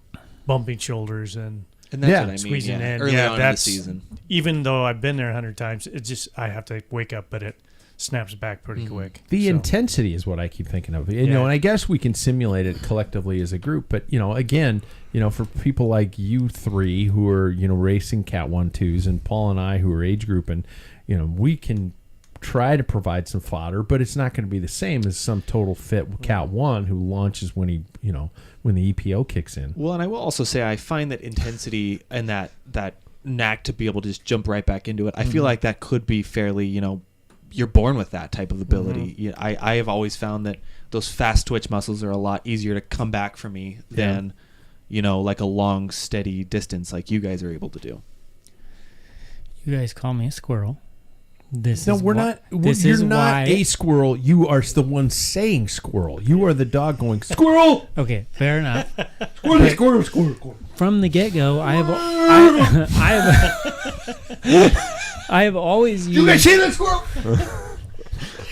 bumping shoulders and
that's what I mean.
Squeezing in.
Early on in the season.
Even though I've been there 100 times, it's just I have to wake up, but it snaps back pretty quick.
The intensity is what I keep thinking of. And I guess we can simulate it collectively as a group. But again, for people like you three who are racing Cat 1-2s and Paul and I who are age group, and we can try to provide some fodder, but it's not going to be the same as some total fit Cat 1 who launches when he when the EPO kicks in.
Well, and I will also say I find that intensity and that knack to be able to just jump right back into it, I feel like that could be fairly, you're born with that type of ability. I have always found that those fast twitch muscles are a lot easier to come back for me than, like a long, steady distance like you guys are able to do.
You guys call me a squirrel.
You're not a squirrel. You are the one saying squirrel. You are the dog going squirrel.
Okay, fair enough.
Squirrel.
From the get-go, I have always used.
You guys see that squirrel?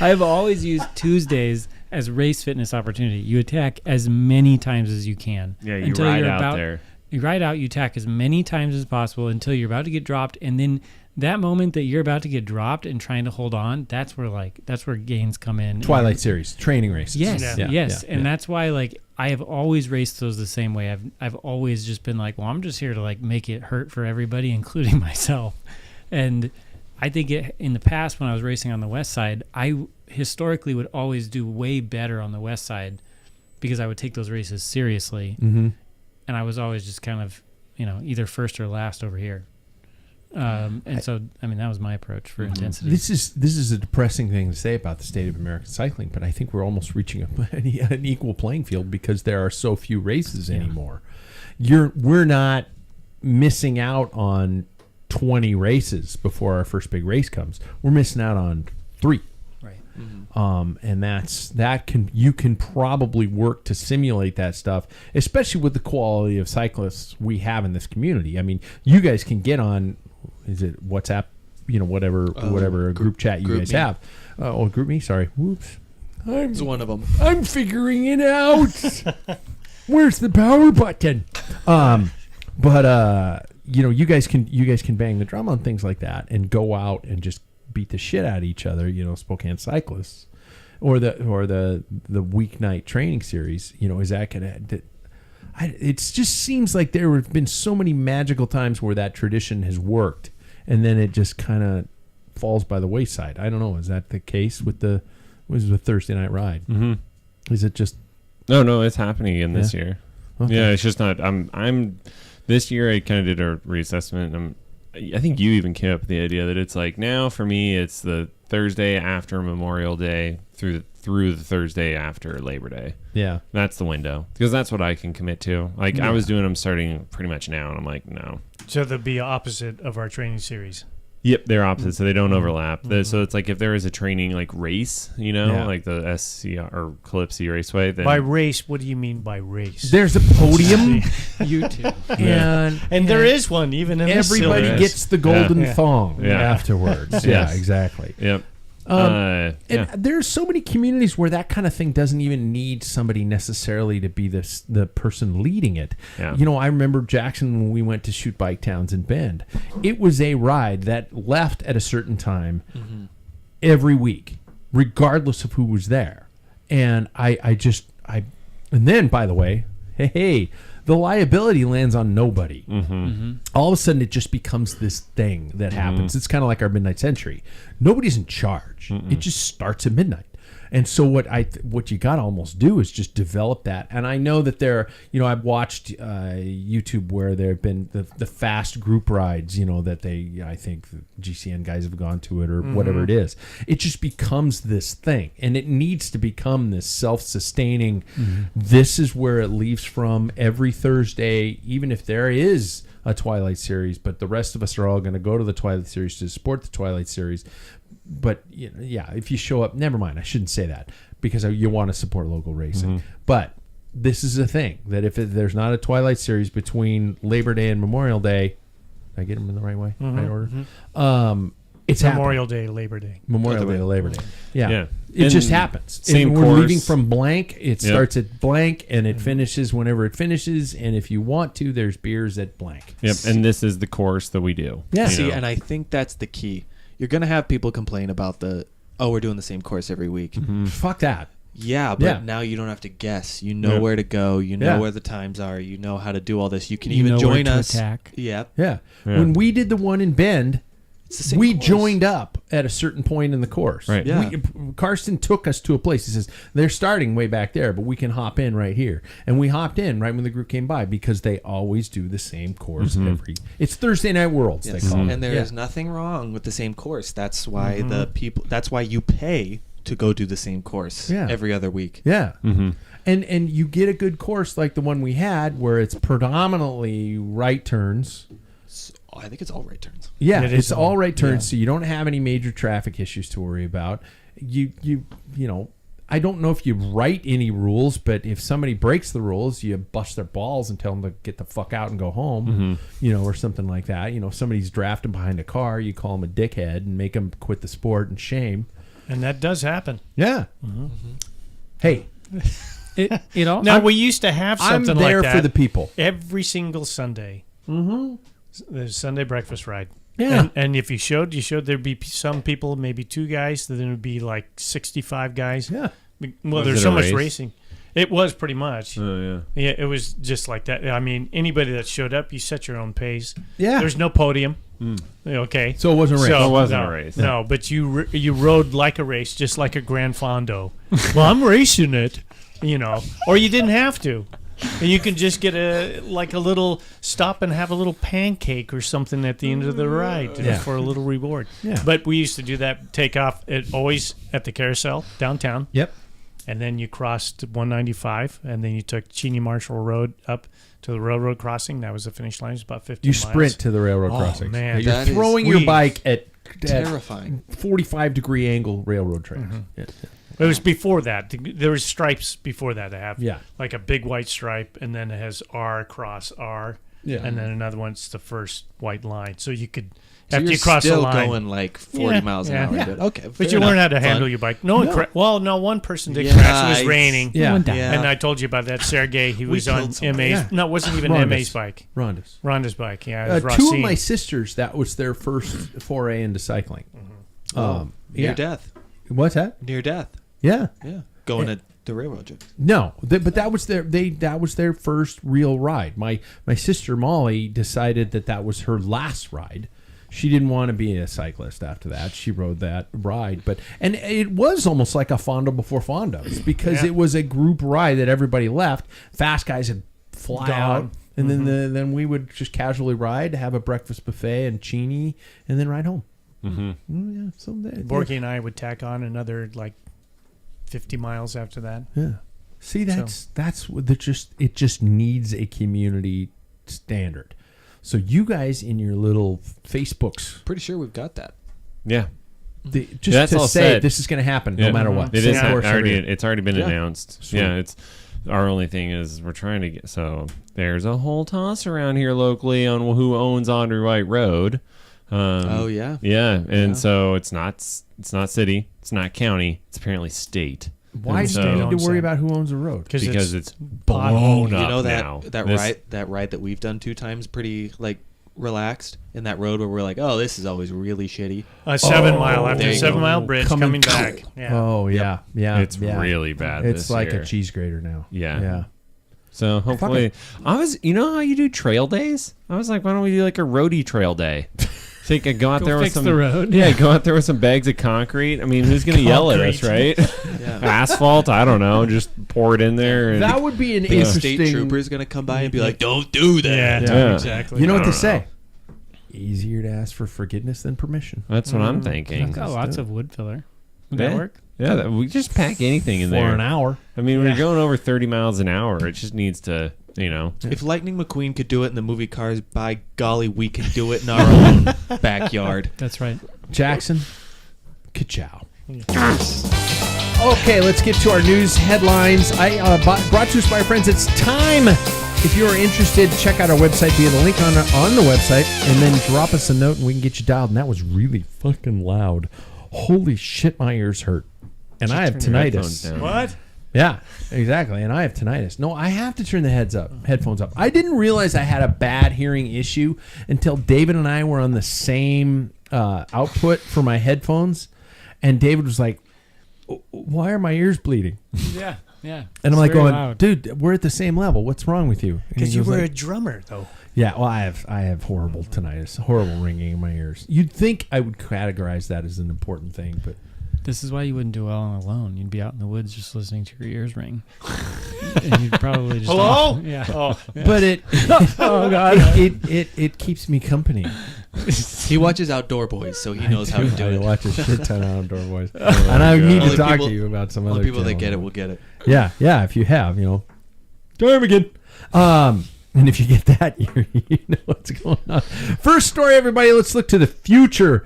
I have always used Tuesdays as race fitness opportunity. You attack as many times as you can.
Yeah, you ride out there.
You ride out. You attack as many times as possible until you're about to get dropped, and then that moment that you're about to get dropped and trying to hold on, that's where gains come in.
Twilight Series training races.
Yes, and that's why I have always raced those the same way. I've always just been well, I'm just here to make it hurt for everybody, including myself. And I think in the past when I was racing on the west side, I historically would always do way better on the west side because I would take those races seriously, and I was always just kind of either first or last over here. And so, I mean, that was my approach for intensity.
This is a depressing thing to say about the state of American cycling, but I think we're almost reaching an equal playing field because there are so few races anymore. We're not missing out on 20 races before our first big race comes. We're missing out on 3.
Right.
And you can probably work to simulate that stuff, especially with the quality of cyclists we have in this community. I mean, you guys can get on, is it WhatsApp, whatever group chat you guys have. Group me, sorry. Whoops.
It's one of them.
I'm figuring it out. Where's the power button? You guys can bang the drum on things like that and go out and just beat the shit out of each other, Spokane cyclists, or the weeknight training series. Is that gonna? It just seems like there have been so many magical times where that tradition has worked, and then it just kind of falls by the wayside. I don't know. Is that the case with the Thursday night ride?
Mm-hmm.
Is it just?
No, it's happening again this year.
Okay.
Yeah, it's just not. I'm. This year I kind of did a reassessment. I think you even came up with the idea that it's like now for me it's the Thursday after Memorial Day through the Thursday after Labor Day.
Yeah,
that's the window because that's what I can commit to. Like I was doing them starting pretty much now, and I'm like no.
So they'll be opposite of our training series.
Yep, they're opposite, so they don't overlap. So it's like if there is a training like race, like the SCR or Calypsy Raceway. Then
by race, what do you mean by race?
There's a podium.
You too.
And there is one even in
everybody
this
gets the golden thong
Yeah.
afterwards. Yeah, exactly.
Yep.
And there's so many communities where that kind of thing doesn't even need somebody necessarily to be the person leading it.
Yeah.
I remember Jackson when we went to shoot bike towns in Bend. It was a ride that left at a certain time every week, regardless of who was there. And and then, by the way, hey, the liability lands on nobody. All of a sudden, it just becomes this thing that happens. It's kind of like our Midnight Century. Nobody's in charge. It just starts at midnight. And so what you got to almost do is just develop that. And I know that I've watched YouTube where there have been the fast group rides, that I think the GCN guys have gone to it or whatever it is. It just becomes this thing. And it needs to become this self-sustaining. This is where it leaves from every Thursday, even if there is a Twilight Series, but the rest of us are all going to go to the Twilight Series to support the Twilight Series. But if you show up, never mind. I shouldn't say that because you want to support local racing. But this is a thing that if there's not a Twilight Series between Labor Day and Memorial Day, did I get them in the right way, right order? It's
Memorial Day, Labor Day.
Memorial Day to Labor Day. Yeah. It
And
just happens.
same
And we're
course.
leaving from blank. It starts at blank and it finishes whenever it finishes. And if you want to, there's beers at blank.
Yep, and this is the course that we do.
Yeah.
See, and I think that's the key. You're going to have people complain about we're doing the same course every week.
Fuck that.
Yeah, but now you don't have to guess. You know where to go. You know where the times are. You know how to do all this. You can even join us.
Attack.
Yep.
Yeah. When we did the one in Bend,
It's the same
we
course.
joined up at a certain point in the course.
Right.
Yeah.
Karsten took us to a place. He says, they're starting way back there, but we can hop in right here. And we hopped in right when the group came by because they always do the same course it's Thursday Night Worlds,
Yes.
they call it.
And there is nothing wrong with the same course. That's why that's why you pay to go do the same course every other week.
Yeah. And you get a good course like the one we had where it's predominantly right turns.
I think it's all right turns.
Yeah,
It
it's
is
all
all-
right turns,
yeah.
so you don't have any major traffic issues to worry about. You know, I don't know if you write any rules, but if somebody breaks the rules, you bust their balls and tell them to get the fuck out and go home, or something like that. If somebody's drafting behind a car, you call them a dickhead and make them quit the sport and shame.
And that does happen.
Yeah. Hey,
It all.
Now, we used to have
I'm
something
there
like that
for the people.
every single Sunday. There's Sunday breakfast ride.
Yeah.
And if you showed there'd be some people, maybe 2 guys, then it would be like 65 guys.
Yeah.
Well,
Was
there's
it
so
a
much
race?
racing. It was pretty much.
Oh
Yeah, it was just like that. I mean, anybody that showed up, you set your own pace.
Yeah.
There's no podium. Okay.
So it wasn't a race.
So it wasn't
no,
a race.
No, but you rode like a race, just like a Grand Fondo. Well, I'm racing it, or you didn't have to. And you can just get a little stop and have a little pancake or something at the end of the ride for a little reward.
Yeah.
But we used to do that, take off always at the carousel downtown.
Yep.
And then you crossed 195, and then you took Cheney Marshall Road up to the railroad crossing. That was the finish line. It's about 15
You
miles.
sprint to the railroad crossing.
Man,
You're
that is
throwing your
sweet.
bike at
Terrifying.
45-degree angle railroad tracks. Yeah.
It was before that. There was stripes before that. They have
Yeah.
like a big white stripe, and then it has R cross R,
Yeah.
and then another one's the first white line. So you could
So
after
you're
you cross the
still
line,
going like 40 miles an hour.
Yeah.
But okay,
but
fair
you learn
enough.
how to handle
Fun.
your bike. No one,
No.
no one person did
Yeah,
crash. It was
it's-
raining.
Yeah.
Went down.
Yeah.
And I told you about that Sergey. He was on
killed someone.
MA's.
Yeah.
No, it wasn't even
Rhonda's.
MA's bike.
Rhonda's.
Rhonda's bike. Yeah, it was
Two of
Racine.
my sisters, that was their first foray into cycling.
Near death.
What's that?
Near death.
Yeah.
Yeah. Going to the railroad trip.
No, but that was their first real ride. My sister Molly decided that was her last ride. She didn't want to be a cyclist after that. She rode that ride, and it was almost like a Fondo before Fondos because it was a group ride that everybody left. Fast guys would fly
Gone.
out, and then we would just casually ride, have a breakfast buffet and Cheney, and then ride home. Yeah, someday.
Borky and I would tack on another like 50 miles after that.
Yeah. See, that's what it just needs a community standard. So you guys in your little Facebooks,
Pretty sure we've got that.
Yeah.
just
That's
to
all
say
set.
this is going to happen no matter what.
It
Same
is
course
already.
every year.
It's already been
Yeah.
announced.
Sweet.
Yeah, it's our only thing is we're trying to get. So there's a whole toss around here locally on who owns Audrey White Road.
Oh, yeah.
Yeah, and
Yeah.
so it's not city, it's not county, it's apparently state.
Why
And
do
so-
you need to
owns
worry
that.
about who owns the road?
Because it's
pothole.
blown
You
up
know
now.
that
This-
ride that we've done 2 times pretty like relaxed in that road where we're like, oh, this is always really shitty.
A 7 mile after
there
a
you
7
go.
mile bridge coming back. Yeah.
Oh yeah, yeah.
It's
yeah.
really bad.
It's
this
like
year.
a cheese grater now.
Yeah.
yeah.
So hopefully, you know how you do trail days? I was like, why don't we do like a roadie trail day? So you can go out there with
fix
some
the road.
Yeah, go out there with some bags of concrete. I mean, who's gonna yell at us, right?
Yeah.
Asphalt? I don't know. Just pour it in there. And,
That would be an
The
interesting.
state trooper is going to come by and be like, don't do that.
Yeah.
exactly.
You know what
I
they
don't
say? Easier to ask for forgiveness than permission.
That's what I'm thinking.
I've got lots of wood filler. Would
Yeah.
that work?
Yeah, we just pack anything in
For
there.
an hour.
I mean, when you're going over 30 miles an hour, it just needs to,
If Lightning McQueen could do it in the movie Cars, by golly, we can do it in our own backyard.
That's right.
Jackson, ka-chow. Okay, let's get to our news headlines. Brought to us by our friends. It's time. If you are interested, check out our website via the link on the website, and then drop us a note, and we can get you dialed. And that was really fucking loud. Holy shit, my ears hurt, and I have
Turn your headphones
tinnitus.
down.
What?
Yeah, exactly. And I have tinnitus. No, I have to turn the headphones up. I didn't realize I had a bad hearing issue until David and I were on the same output for my headphones. And David was like, why are my ears bleeding?
Yeah, yeah.
And I'm
It's
like
very
going,
loud.
dude, we're at the same level. What's wrong with you? And
Because
he
you
goes
were a
like,
drummer, though.
yeah, well, I have horrible tinnitus, horrible ringing in my ears. You'd think I would categorize that as an important thing, but
This is why you wouldn't do well on alone. You'd be out in the woods just listening to your ears ring. And you'd probably just
Hello?
Yeah.
Oh,
but it oh god, it keeps me company.
He watches Outdoor Boys, so he knows how to do
I
it.
watch a shit ton of Outdoor Boys, and I need to
Only
talk
people-
to you about some
All
other
the people that
channels.
get it will get it.
Yeah, if you have, time again. And if you get that, you know what's going on. First story, everybody. Let's look to the future.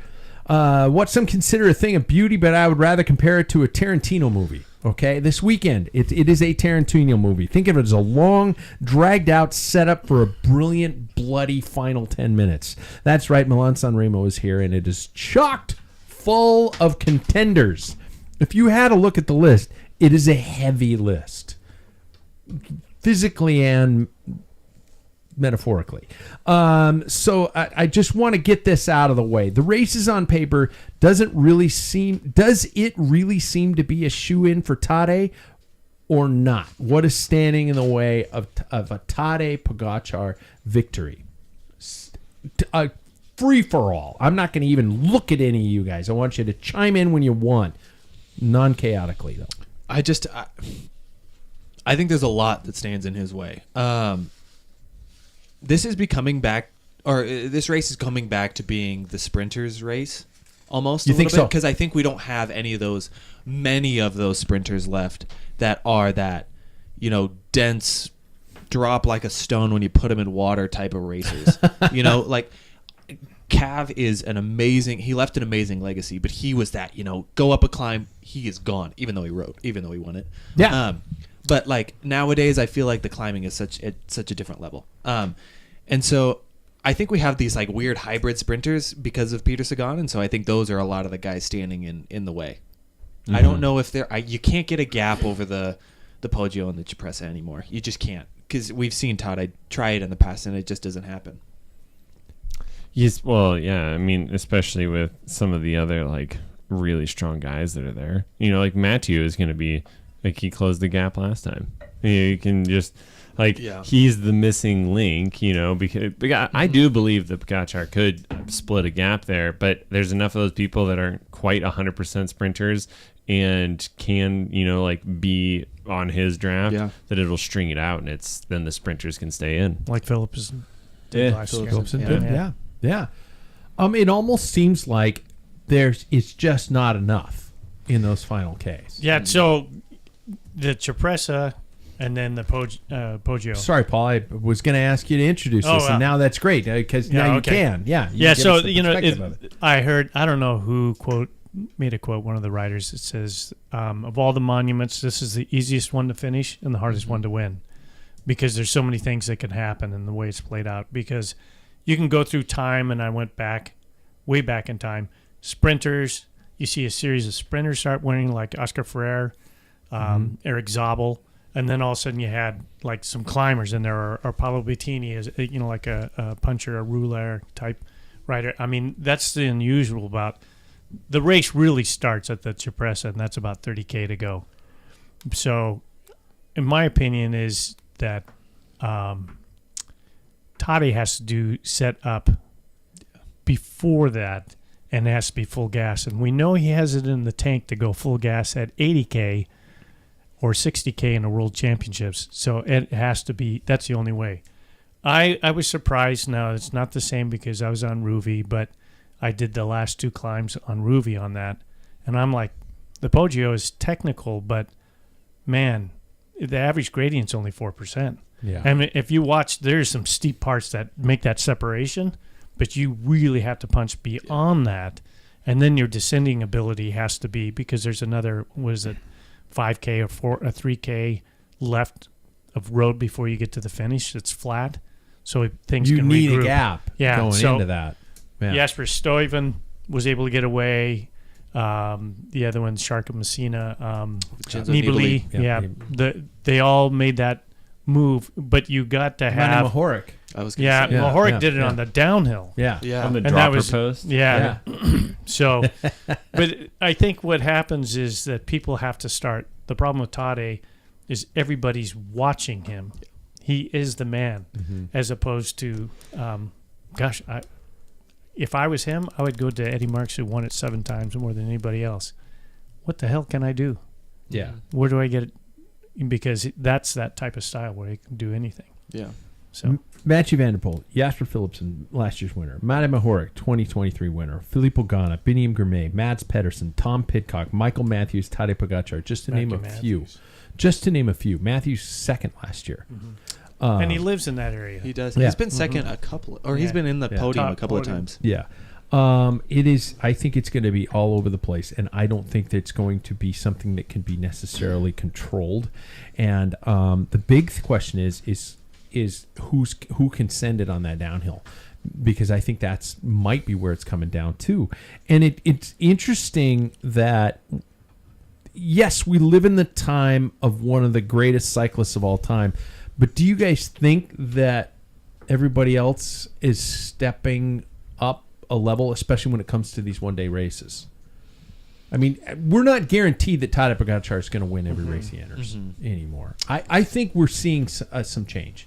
What some consider a thing of beauty, but I would rather compare it to a Tarantino movie. Okay, this weekend, it is a Tarantino movie. Think of it as a long, dragged-out setup for a brilliant, bloody final 10 minutes. That's right, Milan Sanremo is here, and it is chocked full of contenders. If you had a look at the list, it is a heavy list, physically and metaphorically. So I just want to get this out of the way. The races on paper does it really seem to be a shoe-in for Tadej or not? What is standing in the way of a Tadej Pogačar victory? Free for all. I'm not going to even look at any of you guys. I want you to chime in when you want, non-chaotically though.
I think there's a lot that stands in his way. This is becoming back, or this race is coming back to being the sprinters' race, almost.
You think so?
Because I think we don't have many of those sprinters left that are that, dense, drop like a stone when you put them in water type of racers. Like Cav is he left an amazing legacy, but he was that, go up a climb, he is gone, even though he won it.
Yeah.
But like nowadays, I feel like the climbing is such a different level. And so I think we have these like weird hybrid sprinters because of Peter Sagan, and so I think those are a lot of the guys standing in the way. I don't know if you can't get a gap over the Poggio and the Cipressa anymore. You just can't, because we've seen Todd try it in the past, and it just doesn't happen.
Yes, well, yeah. I mean, especially with some of the other like really strong guys that are there. Like Matteo is going to be like, he closed the gap last time. You can just like, he's the missing link. Because I do believe that Pogačar could split a gap there, but there's enough of those people that aren't quite 100% sprinters and can be on his draft that it'll string it out, and then the sprinters can stay in,
like Phillips did last year.
Yeah. It almost seems like it's just not enough in those final Ks.
Yeah. So the Cipressa and then the Poggio.
Sorry, Paul. I was going to ask you to introduce this, and now that's great because now you can. Yeah.
Yeah. So I heard. I don't know who made a quote. One of the writers. It says, "Of all the monuments, this is the easiest one to finish and the hardest one to win, because there's so many things that can happen in the way it's played out. Because you can go through time, and I went way back in time. Sprinters, you see a series of sprinters start winning, like Oscar Freire, Eric Zabel, and then all of a sudden you had like some climbers in there, or Paolo Bettini is like a puncher, a rouleur type rider. I mean, that's the unusual about the race. Really starts at the Cipressa, and that's about 30K to go. So, in my opinion, is that Toddy has to set up before that, and it has to be full gas. And we know he has it in the tank to go full gas at 80K or 60K in the World Championships. So it has to be, that's the only way. I was surprised. Now, it's not the same because I was on Arrivee, but I did the last 2 climbs on Arrivee on that. And I'm like, the Poggio is technical, but man, the average gradient's only 4%.
Yeah.
I mean, if you watch, there's some steep parts that make that separation, but you really have to punch beyond that. And then your descending ability has to be, because there's another, 5K or 3K left of road before you get to the finish. It's flat. So things
you
can
need
regroup.
a gap going into that. Yeah.
Jasper Stuyven was able to get away. The other one, Sharka Messina, Nibali. Yeah. They all made that move, but you got to have
Mahoric.
Mahoric did it on the downhill.
Yeah.
On the dropper post.
Yeah. So, but I think what happens is that people have to start. The problem with Tade is everybody's watching him. He is the man, as opposed to, if I was him, I would go to Eddie Marks, who won it 7 times more than anybody else. What the hell can I do?
Yeah.
Where do I get it? Because that's that type of style where he can do anything.
Yeah.
So Mathieu van der Poel, Jasper Philipsen, last year's winner, Matej Mohoric, 2023 winner, Filippo Ganna, Biniam Gourmet, Mads Pedersen, Tom Pidcock, Michael Matthews, Tadej Pogačar, just to name a few. Just to name a few. Matthews second last year.
And he lives in that area.
He does. He's been second a couple, he's been in the podium a couple of times.
Yeah. It is. I think it's going to be all over the place, and I don't think that it's going to be something that can be necessarily controlled. And the big question is who can send it on that downhill, because I think that's might be where it's coming down to. And it's interesting that, yes, we live in the time of one of the greatest cyclists of all time, but do you guys think that everybody else is stepping up a level, especially when it comes to these one-day races? I mean, we're not guaranteed that Tadej Pogačar is going to win every race he enters anymore. I think we're seeing some change.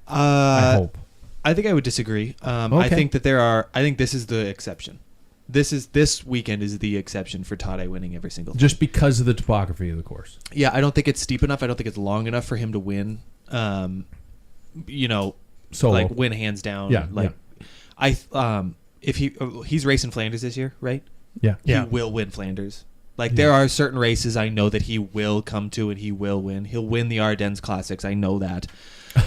I hope.
I think I would disagree.
Okay.
I think that I think this is the exception. This weekend is the exception for Tade winning every single thing.
Just because of the topography of the course.
Yeah, I don't think it's steep enough. I don't think it's long enough for him to win.
Solo.
Like win hands down.
Yeah,
if he's racing Flanders this year, right?
Yeah.
He will win Flanders. Like there are certain races I know that he will come to and he will win. He'll win the Ardennes Classics. I know that.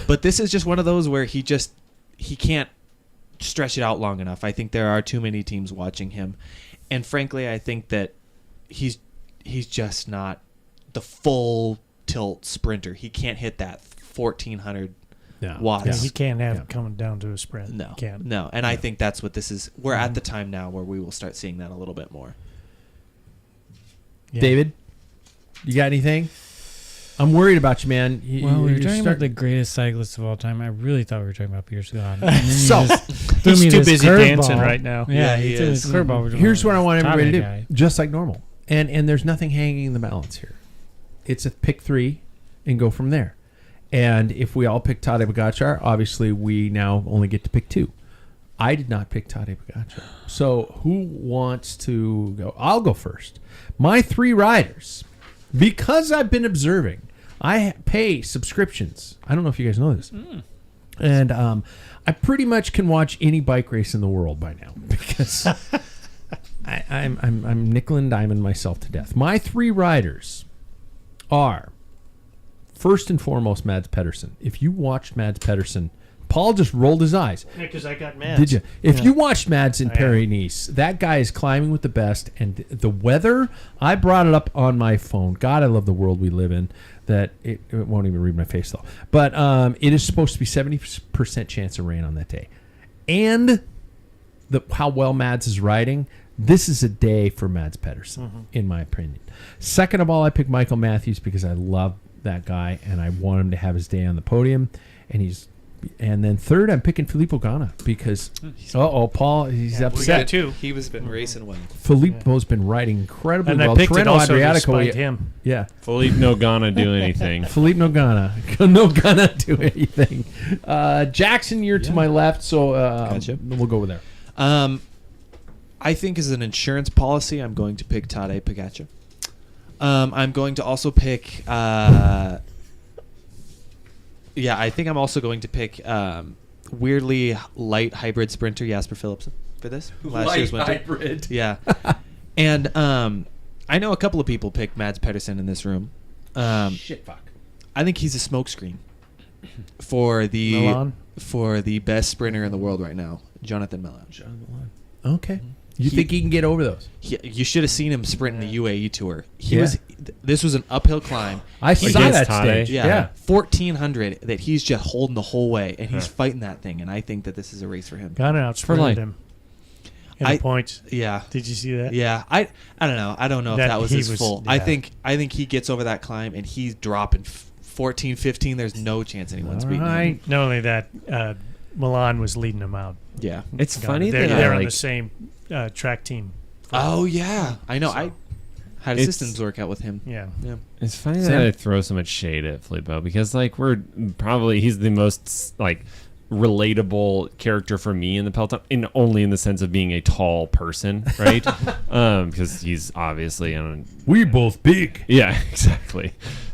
But this is just one of those where he can't stretch it out long enough. I think there are too many teams watching him. And frankly, I think that he's just not the full tilt sprinter. He can't hit that 1400 watts.
Yeah, he can't have it coming down to a sprint.
No.
Can't.
No. And I think that's what this is. We're at the time now where we will start seeing that a little bit more.
Yeah.
David, you got anything? I'm worried about you, man.
Well, we were talking about the greatest cyclist of all time. I really thought we were talking about Peter Sagan. And then you
So,
just threw
He's
me
too
this
busy
curveball.
dancing right now.
Yeah,
he
he threw
is.
this curveball. We're
here's what I want everybody to do.
Guy.
Just like normal. And there's nothing hanging in the balance here. It's a pick 3 and go from there. And if we all pick Tadej Pogačar, obviously we now only get to pick 2. I did not pick Tadej Pogačar. So who wants to go? I'll go first. My 3 riders, because I've been observing, I pay subscriptions. I don't know if you guys know this. And I pretty much can watch any bike race in the world by now because I'm nickel and diming myself to death. My 3 riders are, first and foremost, Mads Pedersen. If you watched Mads Pedersen, Paul just rolled his eyes.
Because I got mad.
Did you? If
Yeah.
you watched Mads in
I am.
Paris-Nice, that guy is climbing with the best. And the weather, I brought it up on my phone. God, I love the world we live in. That it won't even read my face though. But it is supposed to be 70% chance of rain on that day. And how well Mads is riding, this is a day for Mads Pedersen, in my opinion. Second of all, I picked Michael Matthews because I love that guy and I want him to have his day on the podium. And then third, I'm picking Filippo Ganna because, Paul, he's
We
upset.
got 2.
He was been racing well.
Filippo's been riding incredibly
And
well.
I picked it
Trento
also
Adriatico,
despite him.
Yeah.
Philippe no gonna do anything.
Philippe no gonna do anything. Jackson, you're to my left, so
Gotcha.
we'll go with there.
I think as an insurance policy, I'm going to pick Tadej Pogačar. I'm going to also pick. I think I'm also going to pick weirdly light hybrid sprinter Jasper Philipsen for this last year's winter.
Hybrid.
Yeah, and I know a couple of people picked Mads Pedersen in this room.
Shit, fuck.
I think he's a smokescreen for
Milan?
the best sprinter in the world right now, Jonathan Milan.
Okay. You think he can get over those?
You should have seen him sprint in the UAE tour. This was an uphill climb.
I saw
Against
that
Tadej?
stage.
Yeah, 1400 that he's just holding the whole way, and he's fighting that thing. And I think that this is a race for him.
Ganna outsprinted him in the points.
Yeah,
Did you see that?
yeah. I don't know. I don't know if
That
that was
he
his
was-
full.
yeah.
I think he gets over that climb, and he's dropping 14, 15. There's no chance anyone's beating him.
Right.
Not only that, Milan was leading him out.
Yeah.
It's
Ganna.
funny
They're
that
on
like,
the same track team.
Oh yeah, I know. I had
It's-
systems work out with him.
Yeah.
Yeah.
it's funny
Sam?
that I throw so much shade at Filippo because like he's the most like relatable character for me in the peloton, only in the sense of being a tall person, right? Because he's obviously
We both big.
yeah, exactly.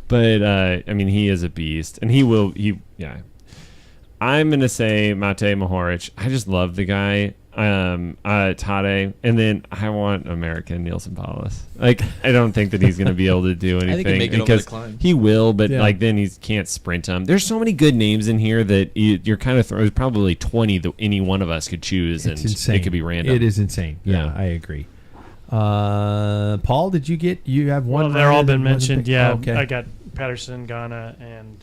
But I mean, he is a beast, and yeah. I'm gonna say Matej Mohoric. I just love the guy. Tadej, and then I want American Nielsen Paulus. Like, I don't think that he's going to be able to do anything
think he'll make it over
because
the climb.
he will, but
Yeah.
like then he can't sprint him. There's so many good names in here that you're kind of there's probably 20 that any one of us could choose,
It's
and
insane.
it could be random.
It is insane. Yeah,
Yeah.
I agree. Paul, you have one?
Well, they're all
rider
been
that wasn't
mentioned.
picked?
Yeah.
Oh, okay.
I got Pedersen, Ganna, and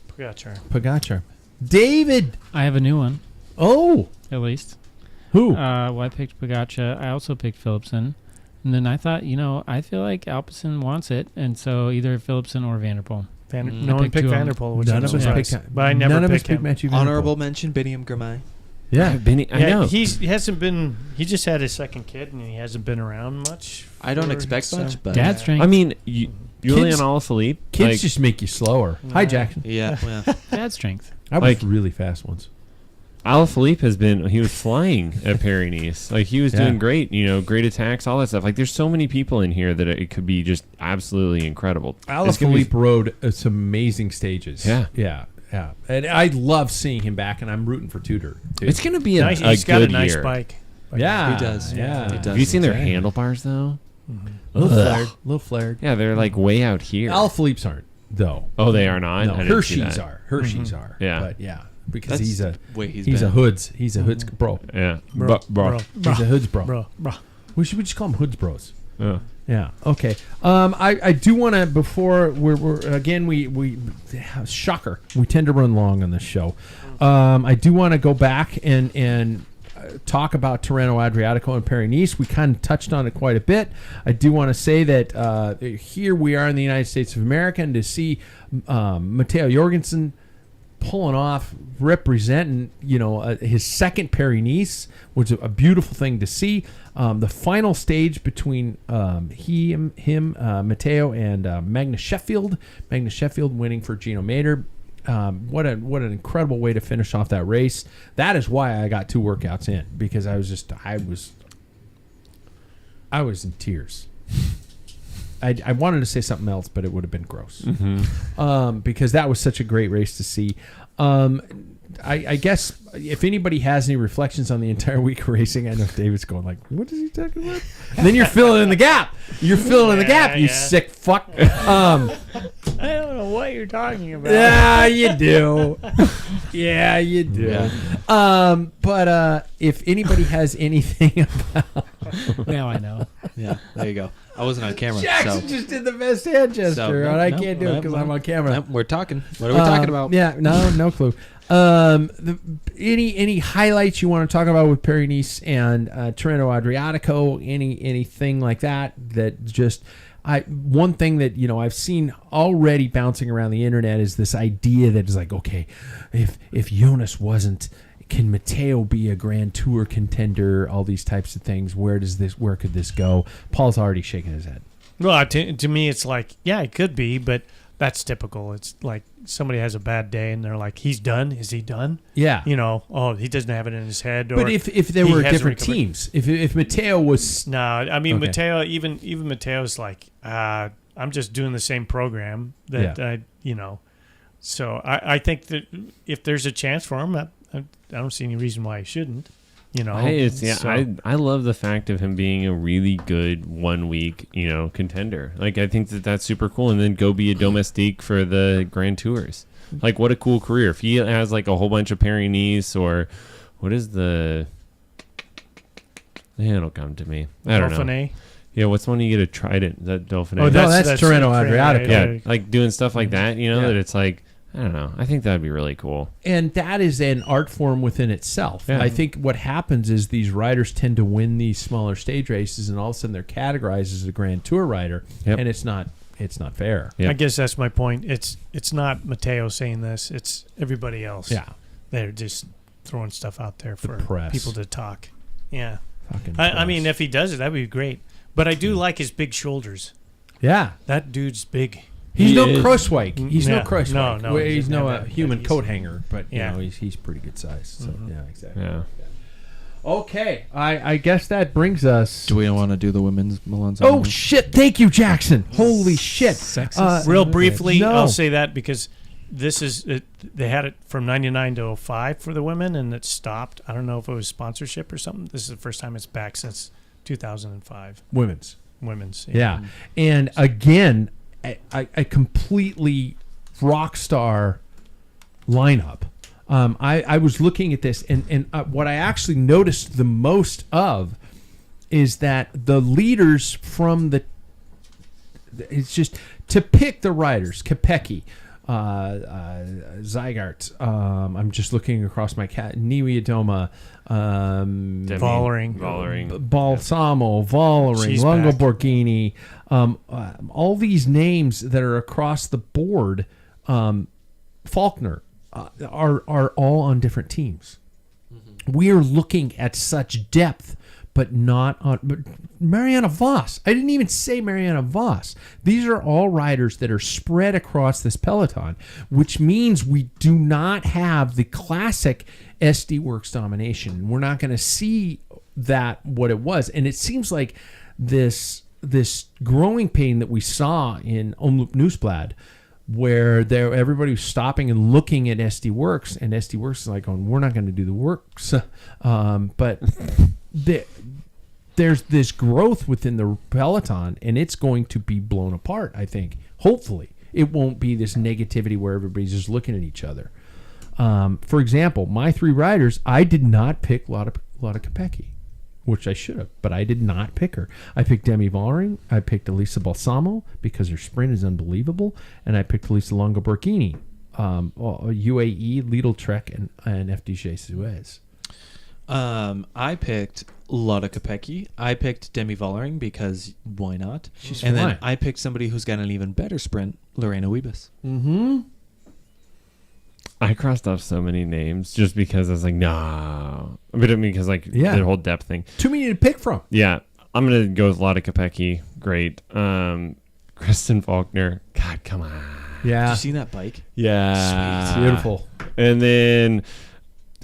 Pogačar.
Pogačar. David.
I have a new one,
Oh,
at least.
who?
Well, I picked Pogačar. I also picked Philipsen. And then I thought, I feel like Alpecin wants it, and so either Philipsen or Vanderpool.
Mm.
No one
picked
picked
2 of them.
Vanderpool, which
None
is
of us
surprise.
picked.
But I never
none of us
picked
picked
him.
Matthew Van Der Poel.
Honorable mention, Biniam Girmay.
Yeah.
I know.
He hasn't been. He just had his second kid, and he hasn't been around much.
I don't
for
expect
some-
much, but
Dad's strength.
I mean, Julian Alaphilippe.
Kids
like,
just make you slower. Hi,
Yeah.
Jackson.
yeah, well,
Dad's strength.
I was
like-
really fast once.
Alaphilippe he was flying at Paris-Nice. Like, he was doing great, great attacks, all that stuff. Like, there's so many people in here that it could be just absolutely incredible.
Alaphilippe rode some amazing stages.
Yeah.
And I love seeing him back, and I'm rooting for Tudor, too.
It's going to be
nice.
a
He's got a
good
nice
year.
bike.
Yeah.
He does.
Yeah.
He does.
Have you seen their handlebars, though?
A little flared.
Yeah, they're like way out here.
Alaphilippe's aren't, though.
Oh, they are not?
No,
I didn't see
Hershey's
that.
are. Hershey's are.
Yeah.
But yeah, because
That's
he's a
the way
he's
been.
a hoods. He's a hoods bro.
Yeah.
Bro.
He's a hoods bro.
Bro.
We should just call him hoods bros.
Yeah.
Yeah. Okay. I do want to, before we're again we shocker, we tend to run long on this show. I do want to go back and talk about Tirreno Adriatico and Paris-Nice. We kind of touched on it quite a bit. I do want to say that here we are in the United States of America, and to see Matteo Jorgensen pulling off, representing, his second Paris-Nice was a beautiful thing to see. The final stage between Matteo and Magnus Sheffield. Magnus Sheffield winning for Gino Mader. What an incredible way to finish off that race. That is why I got 2 workouts in, because I was in tears. I wanted to say something else, but it would have been gross. Because that was such a great race to see. I guess if anybody has any reflections on the entire week of racing, I know David's going like, what is he talking about? And then you're filling in the gap. You sick fuck.
I don't know what you're talking about.
Yeah, you do. Yeah, you do.
Yeah.
But if anybody has anything about...
Now I know.
Yeah, there you go. I wasn't on camera.
Jackson just did the best hand gesture, and I can't do it because I'm on camera.
We're talking. What are we talking about?
Yeah, no clue. Any highlights you want to talk about with Paris-Nice and Tirreno Adriatico? Anything like that just... one thing that I've seen already bouncing around the internet is this idea that is like, okay, if Jonas wasn't, can Matteo be a Grand Tour contender? All these types of things. Where could this go? Paul's already shaking his head.
Well, to me, it's like, yeah, it could be, but that's typical. It's like somebody has a bad day and they're like, he's done. Is he done?
Yeah.
he doesn't have it in his head. Or
but if there were different teams, if Matteo was...
No, I mean,
Okay.
Matteo, even Matteo's like, I'm just doing the same program that, So I think that if there's a chance for him, I don't see any reason why he shouldn't.
I love the fact of him being a really good 1 week, contender. Like, I think that's super cool. And then go be a domestique for the Grand Tours. Like, what a cool career. If he has like a whole bunch of Paris-Nice, or what is it'll come to me. I don't know. Yeah, what's when you get a Trident? Is that Dauphiné?
Oh, that's Tirreno Adriatico.
Yeah, like doing stuff like that, that it's like, I don't know. I think that'd be really cool.
And that is an art form within itself.
Yeah.
I think what happens is these riders tend to win these smaller stage races, and all of a sudden they're categorized as a Grand Tour rider, and it's not fair.
Yep.
I guess that's my point. It's not Matteo saying this. It's everybody else.
Yeah.
They're just throwing stuff out there for
press.
people to talk. Yeah.
Fucking
I
press.
mean, if he does it, that'd be great. But I do like his big shoulders.
Yeah.
That dude's big.
He's
He
no
is.
Crosswike. He's no
Yeah.
Crosswike.
No,
Well,
he
he's
doesn't
no
have that,
human
but
coat
he's-
hanger, but
Yeah.
he's pretty good size. So yeah, exactly.
Yeah.
Okay, I guess that brings us.
Do we want to do the women's Milan?
Oh shit! Thank you, Jackson. Holy shit!
Real briefly,
no.
I'll say that because this is they had it from 99 to 05 for the women, and it stopped. I don't know if it was sponsorship or something. This is the first time it's back since 2005.
Women's.
Women's.
Yeah, and again, a completely rock star lineup. I was looking at this, and what I actually noticed the most of is that the leaders from it's just to pick the riders, Kopecky, Zygardt. I'm just looking across my cat. Niwiadoma,
Vollering.
Balsamo, Vollering,
She's
Lungo
back.
Borghini. All these names that are across the board. Faulkner are all on different teams. We are looking at such depth but not on but Mariana Voss. I didn't even say Mariana Voss. These are all riders that are spread across this peloton, which means we do not have the classic SD Works domination. We're not going to see that what it was. And it seems like this growing pain that we saw in Omloop Nieuwsblad, where everybody was stopping and looking at SD Works, and SD Works is like, we're not going to do the works. But there's this growth within the peloton, and it's going to be blown apart, I think. Hopefully. It won't be this negativity where everybody's just looking at each other. For example, my 3 riders, I did not pick Lotte Kopecky, which I should have, but I did not pick her. I picked Demi Vollering. I picked Elisa Balsamo because her sprint is unbelievable, and I picked Elisa Longo Borghini, UAE, Lidl Trek, and FDJ Suez.
I picked Lotte Kopecky. I picked Demi Vollering because why not?
She's
and
fine.
then I picked somebody who's got an even better sprint, Lorena Wiebes.
Mm-hmm.
I crossed off so many names just because I was like, no. But I mean, because the whole depth thing.
Too many to pick from.
Yeah. I'm going to go with Lotte Kopecky. Great. Kristen Faulkner. God, come on.
Yeah.
Did you see that bike?
Yeah.
It's beautiful.
And then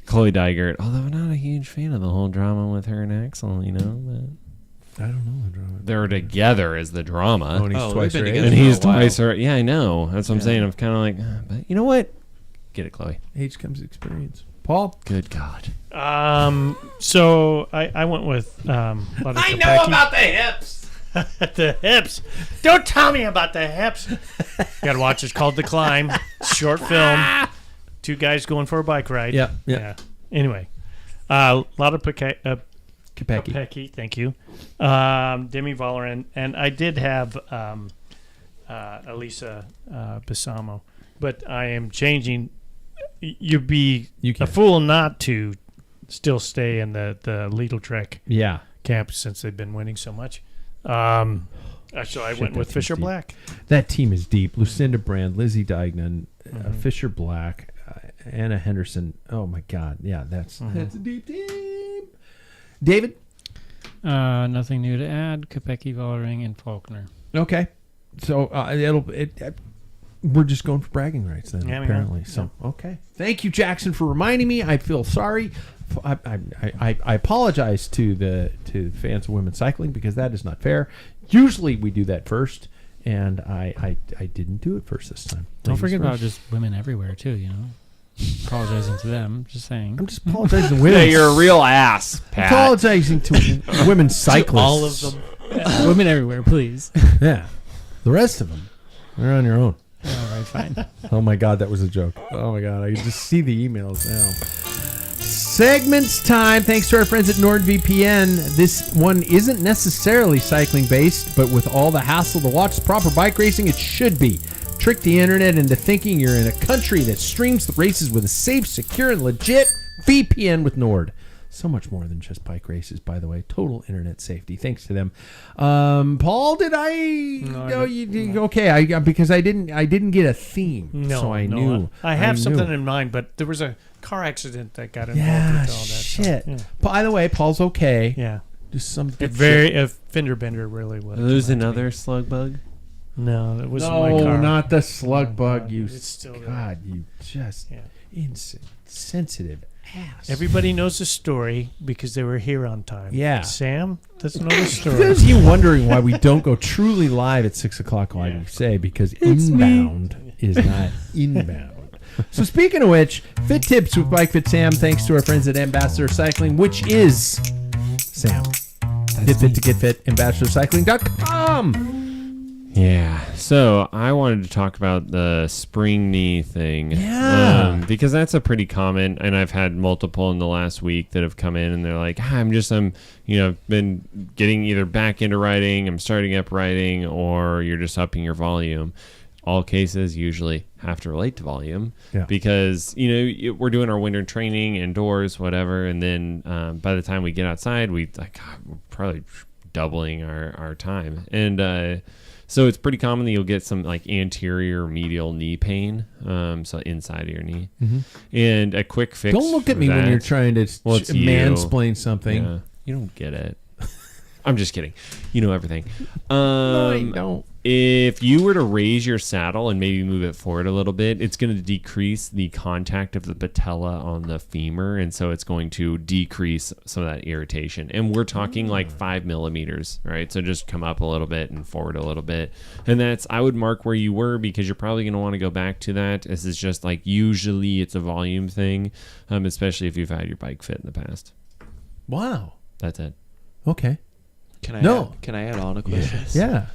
Chloe Dygert. Although I'm not a huge fan of the whole drama with her and Axel, you know. But
I don't know the drama.
they're together as the drama.
And he's twice
they've been
her age.
together
And
for
he's
a while.
twice her. Yeah, I know. That's what I'm saying. I'm kind of like, but you know what? Get it, Chloe.
Age comes experience. Paul?
Good God.
So I went with Lotte
I
Kopecky.
know about the hips.
The hips. Don't tell me about the hips. Got to watch. It's called The Climb. Short film. 2 guys going for a bike ride.
Yeah.
Anyway, Lotte
Kopecky.
Kopecky. Thank you. Demi Vollering, and I did have Elisa Balsamo, but I am changing. You'd be
You can.
a fool not to still stay in the Lidl Trek
Yeah.
camp since they've been winning so much. So I went
that
with
team's
Fisher
deep.
Black.
That team is deep. Lucinda Brand, Lizzie Dignan, Fisher Black, Anna Henderson. Oh, my God. Yeah, that's a deep team. David?
Nothing new to add. Kopecky, Vollering, and Faulkner.
Okay. So we're just going for bragging rights then,
Yeah, we
apparently.
are.
So, okay. Thank you, Jackson, for reminding me. I feel sorry. I apologize to the fans of women's cycling because that is not fair. Usually we do that first, and I didn't do it first this time.
Don't
Ladies
forget about
first.
just women everywhere, too, you know? Apologizing to them. Just saying.
I'm just apologizing to women.
Yeah, you're a real ass, Pat.
apologizing to women's cyclists.
All of them.
Women everywhere, please.
Yeah. The rest of them, they're on your own.
All right, fine.
Oh my God, that was a joke. Oh my God, I can just see the emails now. Segments time. Thanks to our friends at NordVPN. This one isn't necessarily cycling based, but with all the hassle to watch proper bike racing, it should be. Trick the internet into thinking you're in a country that streams the races with a safe, secure, and legit VPN with Nord. So much more than just bike races, by the way. Total internet safety. Thanks to them. Paul, did I? No, okay. Because I didn't get a theme, so I knew.
I have
knew.
something in mind, but there was a car accident that got involved
Yeah,
with all that.
shit.
So, yeah.
By the way, Paul's okay.
Yeah.
Just some
A fender bender really was.
Lose another slug bug?
No, it was
no,
my car.
not the slug bug.
God,
You
it's still there.
God, you just
Yeah.
insensitive ass.
Everybody knows the story because they were here on time.
Yeah.
Sam doesn't know the story.
There's you wondering why we don't go truly live at 6:00 like we say, because inbound is not inbound. So speaking of which, Fit Tips with Bike Fit Sam, thanks to our friends at Ambassador Cycling, which is Sam. Get fit to get fit, ambassadorcycling.com.
Yeah. So I wanted to talk about the spring knee thing.
Yeah.
Because that's a pretty common, and I've had multiple in the last week that have come in and they're like, I'm been getting either back into riding, I'm starting up riding, or you're just upping your volume. All cases usually have to relate to volume because, we're doing our winter training indoors, whatever. And then by the we're get outside, we're probably doubling our time. And, so it's pretty common that you'll get some like anterior medial knee pain, so inside of your knee. Mm-hmm. And a quick fix.
Don't look at me when you're trying to mansplain something.
Yeah, you don't get it. I'm just kidding. You know everything.
No, I don't.
If you were to raise your saddle and maybe move it forward a little bit, it's going to decrease the contact of the patella on the femur, and so it's going to decrease some of that irritation. And we're talking like 5 millimeters, right? So just come up a little bit and forward a little bit. And I would mark where you were because you're probably going to want to go back to that. This is just like usually it's a volume thing, especially if you've had your bike fit in the past.
Wow.
That's it.
Okay.
Can I
No.
Can I add on a question?
Yeah.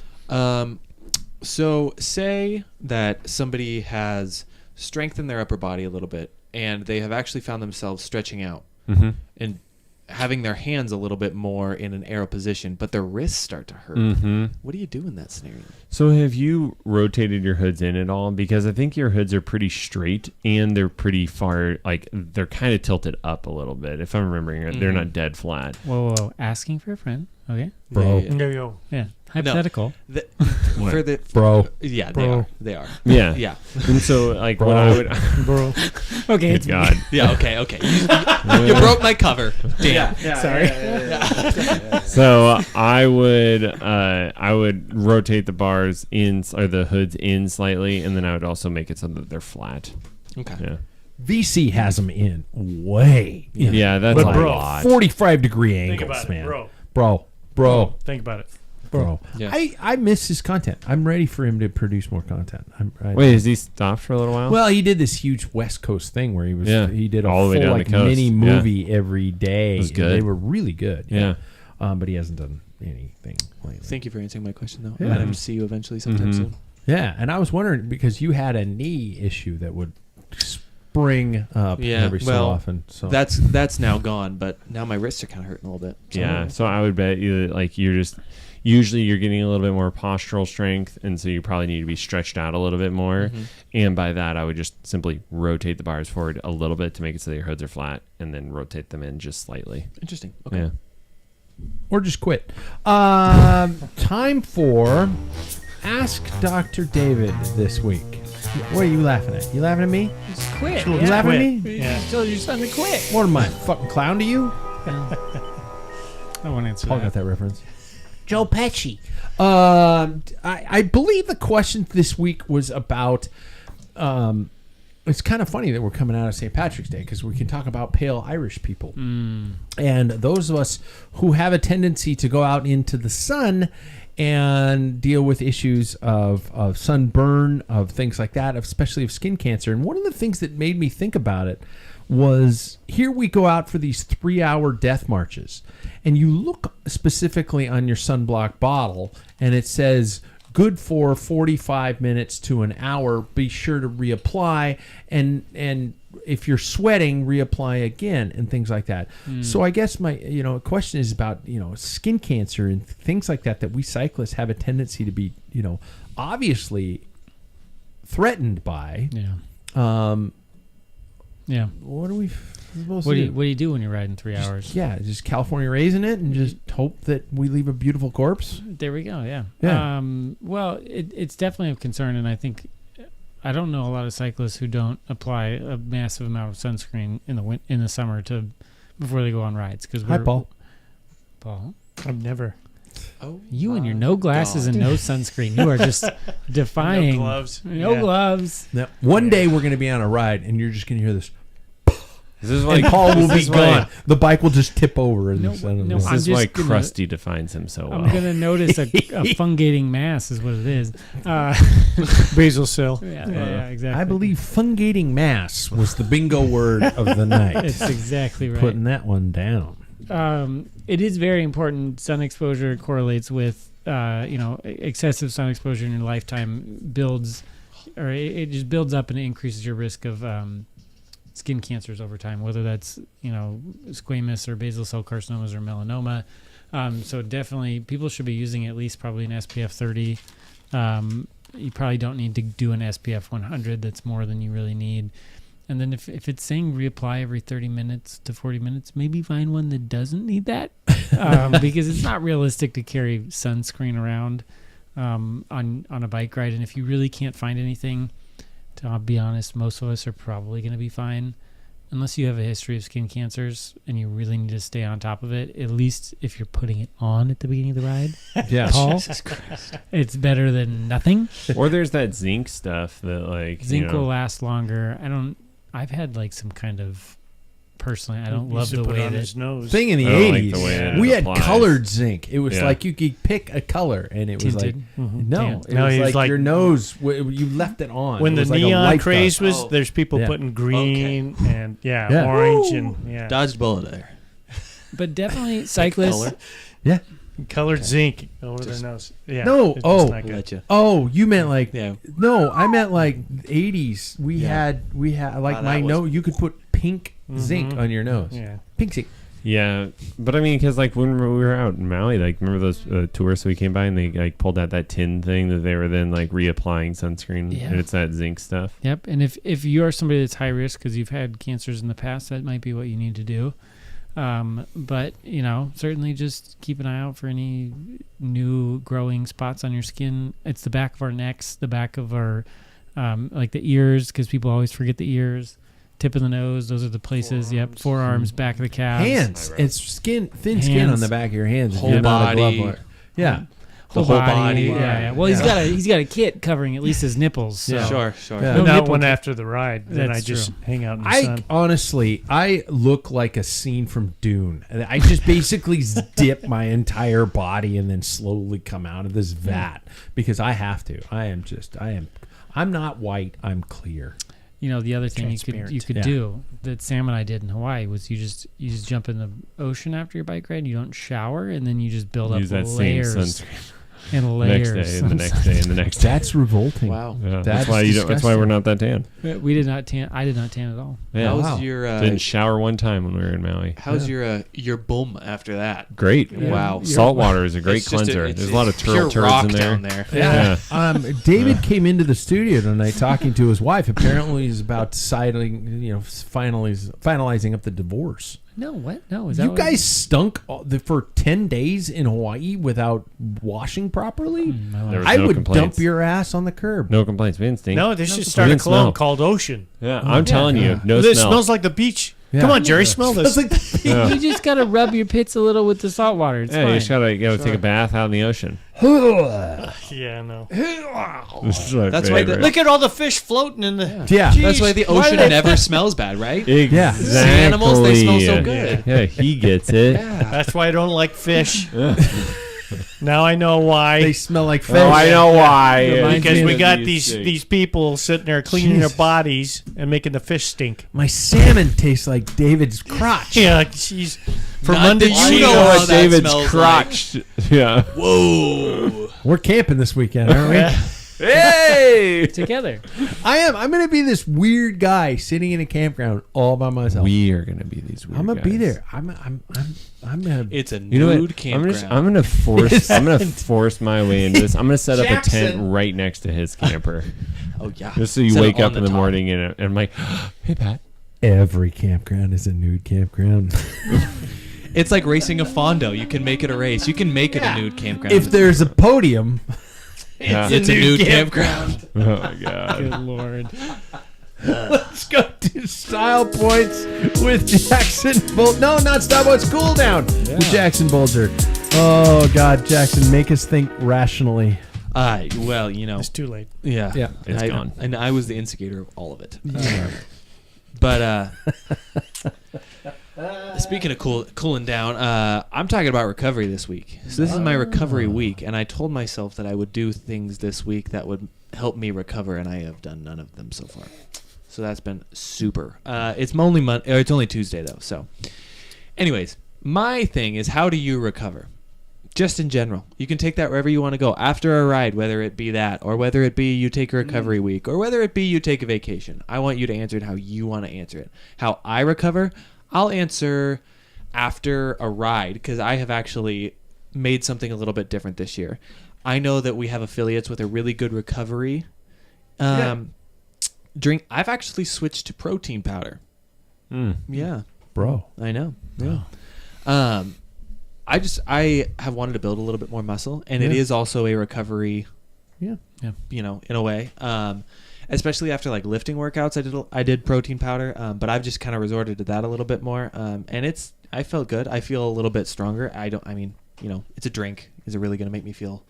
So say that somebody has strengthened their upper body a little bit and they have actually found themselves stretching out and having their hands a little bit more in an arrow position, but their wrists start to hurt. What do you do in that scenario?
So have you rotated your hoods in at all? Because I think your hoods are pretty straight and they're pretty far, like they're kind of tilted up a little bit. If I'm remembering it, they're not dead flat.
Whoa. Asking for a friend. Okay.
Bro.
Yeah. Hypothetical.
Bro.
Yeah,
Bro.
they are.
Yeah.
Yeah.
And so like what I would,
Bro. Okay.
good God.
Yeah, okay. You broke my cover. Damn.
Sorry.
So I would rotate the bars in or the hoods in slightly, and then I would also make it so that they're flat.
Okay.
Yeah.
VC has them in way.
Yeah, that's
But
a
bro,
lot.
45-degree angles,
Think about it,
man.
bro.
Bro.
Think about it.
Bro.
Yeah.
I miss his content. I'm ready for him to produce more content.
Wait, has he stopped for a little while?
Well, he did this huge West Coast thing where he did a
all the way
full
down the
like
coast.
mini movie every day.
It was good.
They were really good.
Yeah.
But he hasn't done anything lately.
Thank you for answering my question, though.
Yeah.
I might have to see you eventually sometime soon.
Yeah, and I was wondering because you had a knee issue that would spring up
Yeah,
every so
well,
often. So
That's now gone, but now my wrists are kind of hurting a little bit. So
Yeah, so I would bet you like usually you're getting a little bit more postural strength, and so you probably need to be stretched out a little bit more. And by that, I would just simply rotate the bars forward a little bit to make it so that your hoods are flat, and then rotate them in just slightly.
Interesting. Okay.
Yeah.
or just quit. Time for Ask Dr. David this week. What are you laughing at? You laughing at me?
Just quit.
You laughing at me?
Yeah. Told your son to quit.
What am I, fucking clown to you?
I won't answer
Paul
that.
got that reference. Joe Pesci. I believe the question this week was about. It's kind of funny that we're coming out of St. Patrick's Day because we can talk about pale Irish people. And those of us who have a tendency to go out into the sun and deal with issues of sunburn, of things like that, especially of skin cancer. And one of the things that made me think about it was here we go out for these 3-hour death marches, and you look specifically on your sunblock bottle, and it says good for 45 minutes to an hour. Be sure to reapply, and if you're sweating, reapply again, and things like that. So I guess my question is about skin cancer and things like that we cyclists have a tendency to be obviously threatened by.
Yeah. Yeah.
What are we supposed
What
to
do
do?
you do when you're riding 3 hours?
Just California raising it and just hope that we leave a beautiful corpse.
There we go. Yeah.
Yeah.
Well, it's definitely of concern, and I don't know a lot of cyclists who don't apply a massive amount of sunscreen in the summer before they go on rides.
Hi, Paul.
Paul,
I've never.
Oh,
you and your no glasses and no sunscreen. You are just defying.
No gloves.
No
Yeah.
gloves.
Now, one day we're going to be on a ride and you're just going to hear this.
This is
And Paul will be gone. The bike will just tip over. And
No,
the sun will-
no,
This
I'm
is why
just gonna-
Krusty defines him so well.
I'm gonna notice a fungating mass is what it is.
Basal cell.
Yeah, exactly.
I believe fungating mass was the bingo word of the night.
it's exactly right.
Putting that one down.
It is very important. Sun exposure correlates with, excessive sun exposure in your lifetime it just builds up and it increases your risk of skin cancers over time, whether that's, squamous or basal cell carcinomas or melanoma. So definitely people should be using at least probably an SPF 30. You probably don't need to do an SPF 100. That's more than you really need. And then if it's saying reapply every 30 minutes to 40 minutes, maybe find one that doesn't need that because it's not realistic to carry sunscreen around on a bike ride. And if you really can't find anything, to be honest, most of us are probably going to be fine. unless you have a history of skin cancers and you really need to stay on top of it, at least if you're putting it on at the beginning of the ride,
Yeah.
Paul, it's better than nothing.
Or there's that zinc stuff that like
Zinc will last longer. I've had like some kind of, personally, I don't
He
love
used to
the
put it
way
on
that
his nose.
Thing in the
I don't like
80s,
the way that
we
it
had
applies.
colored zinc. It was
Yeah.
like you could pick a color, and it was
tinted.
like
Mhm.
no,
Tan.
it
No,
was
he was
like
like-
your nose. You left it on
When
It
the
was like a
neon
light
craze
dust.
was, there's people
Yeah.
putting green and
Yeah.
orange and
Dodged bullet there.
But definitely cyclists.
color.
Yeah.
colored zinc over their nose. Yeah.
No,
it's
oh.
just not
I'll
good.
let you.
Oh, you meant like
Yeah.
no? I meant like 80s. We
Yeah.
had like
Wow,
my
that was-
nose. You could put pink zinc
Mhm.
on your nose.
Yeah.
Pink zinc.
Yeah, but I mean, because like when we were out in Maui, like remember those tourists we came by and they like pulled out that tin thing that they were then like reapplying sunscreen,
Yeah.
and it's that zinc stuff.
Yep. And if you are somebody that's high risk because you've had cancers in the past, that might be what you need to do. But certainly just keep an eye out for any new growing spots on your skin. It's the back of our necks, the back of our like the ears, because people always forget the ears. Tip of the nose, those are the places. Yep. Forearms, back of the calves.
Hands. It's thin skin
Hands.
on the back of your hands. if
Whole
you're not a glove
body.
wearer. Yeah.
The whole body.
Yeah. Well, he's got a kit covering at least his nipples. So.
Sure.
Yeah.
No
Not
nipple
one
kit.
after the ride. Then
That's
I just
true.
hang out in the
I
sun.
honestly, I look like a scene from Dune. I just basically dip my entire body and then slowly come out of this vat because I have to. I'm not white. I'm clear.
The other thing you
Transparent.
could
Yeah.
do that Sam and I did in Hawaii was you just jump in the ocean after your bike ride. You don't shower, and then you just build
Use
up
that same
layers
sunscreen
and
the
layers.
next day and the next day and the next day.
That's revolting.
Wow.
Yeah,
That's
that's why you don't. That's why we're
disgusting.
not that tan.
We did not tan. I did not tan at all.
Yeah,
How's
wow.
your
didn't shower one time when we were in Maui.
how's your boom after that?
Great.
Yeah.
Wow.
Salt water is a great
It's just
cleanser.
it's
There's a lot of
pure
turds
rock
in there.
down there.
Yeah.
David came into the studio tonight talking to his wife. Apparently, he's about finalizing up the divorce.
No, what? No, is that
You
what-
guys stunk for 10 days in Hawaii without washing properly?
My
There was
life.
I
no
would
complaints.
dump your ass on the curb.
No complaints. We didn't stink.
No, they should
We
start a
didn't
cologne
smell.
called Ocean.
Yeah, I'm telling you, no
This
smell.
smells like the beach.
Yeah.
Come on, Jerry, smell this.
Smells like the
Yeah.
You just gotta rub your pits a little with the salt water. It's
Yeah,
fine.
you just gotta go take a bath out in the ocean.
Yeah, no.
This is my
That's why the-
favorite.
Look at all the fish floating in the.
Yeah.
Jeez,
That's why the
why
ocean
do they-
never smells bad, right?
Exactly.
Sea animals, they smell so good.
Yeah, he gets it.
That's why I don't like fish. Now I know why.
They smell like fish.
Oh, I know why.
Reminds
Because
me
we
of
got these people sitting there cleaning their
Jesus.
bodies and making the fish stink.
My salmon tastes like David's crotch.
Yeah, she's
Not
fermented
that you
cheese.
know
know
how
what
that
David's
smells
crotch. Yeah.
Whoa.
We're camping this weekend, aren't we?
Yeah.
Hey.
Together.
I am. I'm going to be this weird guy sitting in a campground all by myself.
We are gonna be these weird
I'm gonna be
guys.
there. I'm gonna.
It's a
You know
nude
what?
campground.
I'm gonna force. I'm gonna force my way into this. I'm gonna set up a
Jackson.
tent right next to his camper,
oh yeah.
just so you
Set it
wake
on
up in the
top.
morning and I'm like, "Hey, Pat."
Every campground is a nude campground.
It's like racing a Fondo. You can make it a race. You can make it a nude campground.
If there's a podium,
Yeah.
it's a nude campground.
Oh my god.
Good Lord.
let's go to Style Points with Jackson Bulger. No, not Style Points. Cool Down with Jackson Bulger. Oh God, Jackson, make us think rationally.
Well,
It's too late.
yeah,
Yeah.
It's gone.
And I was the instigator of all of it. But speaking of cooling down, I'm talking about recovery this week. So this is my recovery week, and I told myself that I would do things this week that would help me recover, and I have done none of them so far. So that's been super. It's only Tuesday though. So, anyways, my thing is, how do you recover? Just in general, you can take that wherever you want to go after a ride, whether it be that, or whether it be you take a recovery week, or whether it be you take a vacation. I want you to answer it how you want to answer it. How I recover, I'll answer after a ride, because I have actually made something a little bit different this year. I know that we have affiliates with a really good recovery drink. I've actually switched to protein powder. Yeah,
Bro.
I know. Yeah. I have wanted to build a little bit more muscle, and it
Yeah.
is also a recovery.
Yeah.
Yeah.
In a way. especially after like lifting workouts. I did protein powder, but I've just kind of resorted to that a little bit more. And I felt good. I feel a little bit stronger. It's a drink. Is it really going to make me feel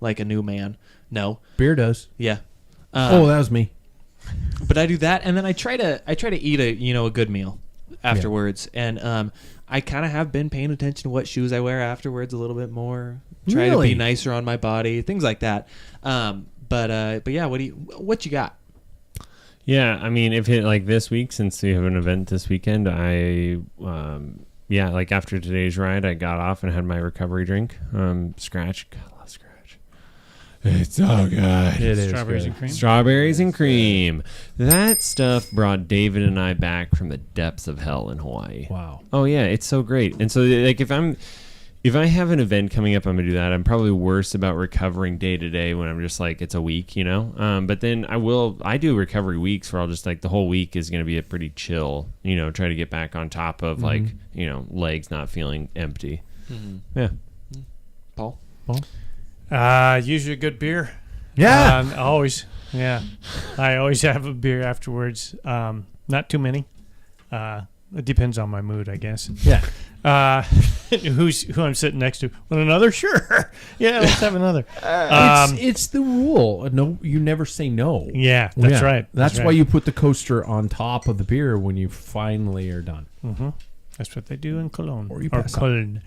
like a new man? No.
Beer does.
Yeah.
That was me.
But I do that, and then I try to eat a good meal afterwards, and I kind of have been paying attention to what shoes I wear afterwards a little bit more. Try to be nicer on my body, things like that. But yeah, what you got?
Yeah, I mean, if it like this week, since we have an event this weekend, like after today's ride, I got off and had my recovery drink. Scratch. God, I love Scratch. It's so good.
It is strawberries and cream.
Strawberries and cream. That stuff brought David and I back from the depths of hell in Hawaii.
Wow.
Oh yeah, it's so great. And so like if I have an event coming up, I'm gonna do that. I'm probably worse about recovering day to day when I'm just like it's a week, But then I do recovery weeks where I'll just like the whole week is gonna be a pretty chill, try to get back on top of like legs not feeling empty.
Mm-hmm.
Yeah.
Paul.
Usually a good beer.
Yeah.
Always. Yeah. I always have a beer afterwards. Not too many. It depends on my mood, I guess.
Yeah.
Who I'm sitting next to? Want another? Sure. Yeah, let's have another.
It's the rule. No, you never say no.
Yeah, that's right.
That's why you put the coaster on top of the beer when you finally are done.
Mm-hmm. That's what they do in Cologne.
Or Cologne.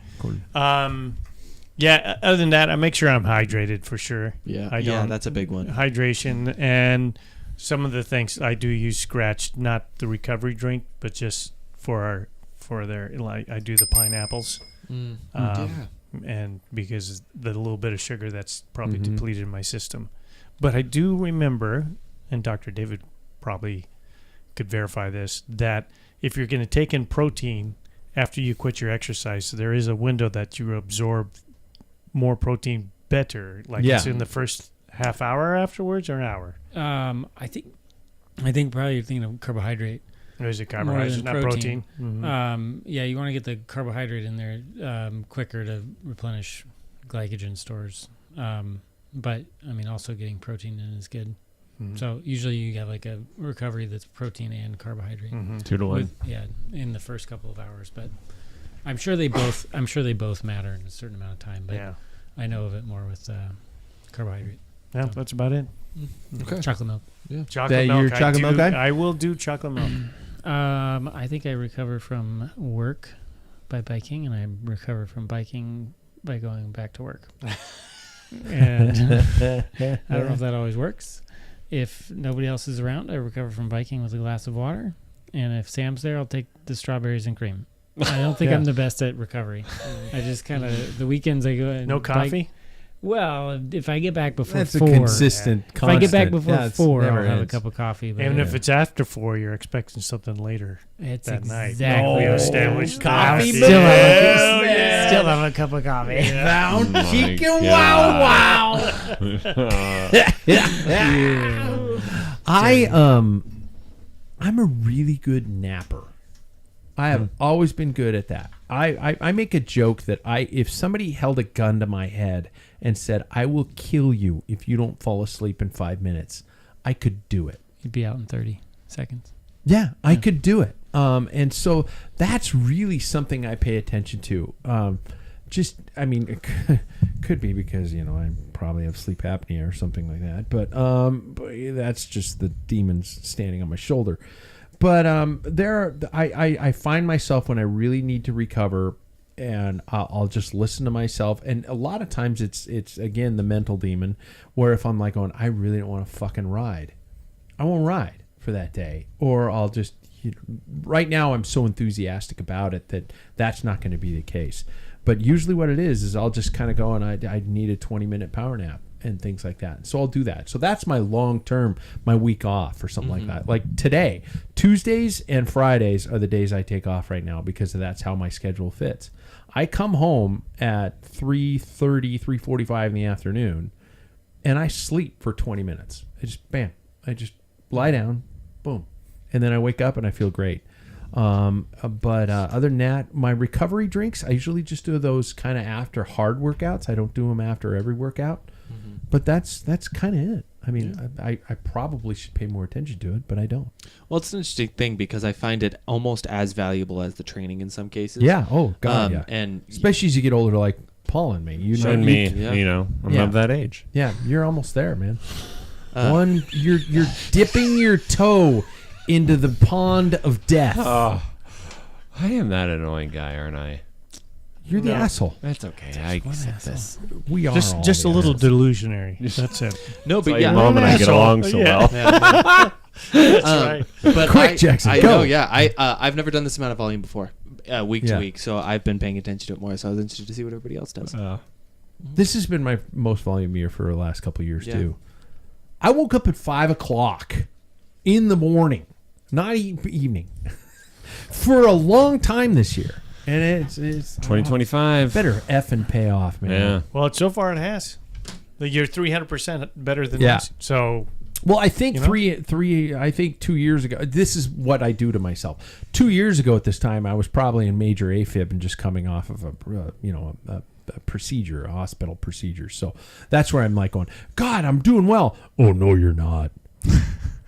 Yeah, other than that, I make sure I'm hydrated for sure.
Yeah, that's a big one.
Hydration, and some of the things I do use Scratch, not the recovery drink, but just for their, like I do the pineapples. And because the little bit of sugar that's probably depleted in my system. But I do remember, and Dr. David probably could verify this, that if you're going to take in protein after you quit your exercise, there is a window that you absorb more protein better. Like it's in the first half hour afterwards or an hour.
I think probably you're thinking of carbohydrate.
Or is it carbohydrate, not protein?
Mm-hmm. You want to get the carbohydrate in there quicker to replenish glycogen stores. But I mean, also getting protein in is good. Mm-hmm. So usually you have like a recovery that's protein and carbohydrate.
2 to 1.
In the first couple of hours. But I'm sure they both matter in a certain amount of time. But I know of it more with carbohydrate.
Yeah, that's about it.
Okay. Chocolate milk.
Yeah.
Chocolate milk.
Your chocolate milk guy?
I will do chocolate milk.
I think I recover from work by biking, and I recover from biking by going back to work. And I don't know if that always works. If nobody else is around, I recover from biking with a glass of water. And if Sam's there, I'll take the strawberries and cream. I don't think I'm the best at recovery. I just kind of, the weekends I go and
no coffee?
Bike. Well, if I get back before
that's
4.
That's a consistent,
If I get back before 4, I'll have a cup of coffee.
But even if it's after 4, you're expecting something later that night.
Exactly.
Established
coffee.
Still have a cup of coffee.
Found chicken. Wow. I'm a really good napper. I have always been good at that. I make a joke that if somebody held a gun to my head and said, I will kill you if you don't fall asleep in 5 minutes, I could do it.
You'd be out in 30 seconds.
Yeah, I could do it. And so that's really something I pay attention to. It could be because, I probably have sleep apnea or something like that. But that's just the demons standing on my shoulder. But I find myself when I really need to recover, and I'll just listen to myself. And a lot of times it's again the mental demon, where if I'm like going, I really don't want to fucking ride, I won't ride for that day, or I'll just right now I'm so enthusiastic about it that's not going to be the case. But usually what it is I'll just kind of go and I need a 20-minute power nap and things like that. So I'll do that. So that's my long term, my week off or something like that. Like today, Tuesdays and Fridays are the days I take off right now because that's how my schedule fits. I come home at 3:30, 3:45 in the afternoon, and I sleep for 20 minutes. I just lie down, boom. And then I wake up and I feel great. But other than that, my recovery drinks, I usually just do those kind of after hard workouts. I don't do them after every workout. But that's kind of it. I mean, I probably should pay more attention to it, but I don't.
Well, it's an interesting thing because I find it almost as valuable as the training in some cases.
Yeah. Oh, God, yeah.
And
especially as you get older, like Paul and me.
And me, I'm of that age.
Yeah, you're almost there, man. You're dipping your toe into the pond of death.
Oh, I am that annoying guy, aren't I?
You're the asshole.
That's okay. I accept this.
We are
just a little delusionary. That's it.
No, but
Your mom and I get along so well.
That's right.
But
Quick, Jackson,
I
go.
know, yeah. I've never done this amount of volume before, week to week. So I've been paying attention to it more. So I was interested to see what everybody else does.
This has been my most volume year for the last couple of years too. I woke up at 5 o'clock in the morning, not evening, for a long time this year, and it's
2025.
Better effing pay off, man.
Yeah.
Well, so far it has. You're 300% better than
Yeah.
us. So.
Well, I think
You know?
I think 2 years ago, this is what I do to myself. 2 years ago at this time, I was probably in major AFib and just coming off of a procedure, a hospital procedure. So that's where I'm like going, God, I'm doing well. Oh, no, you're not.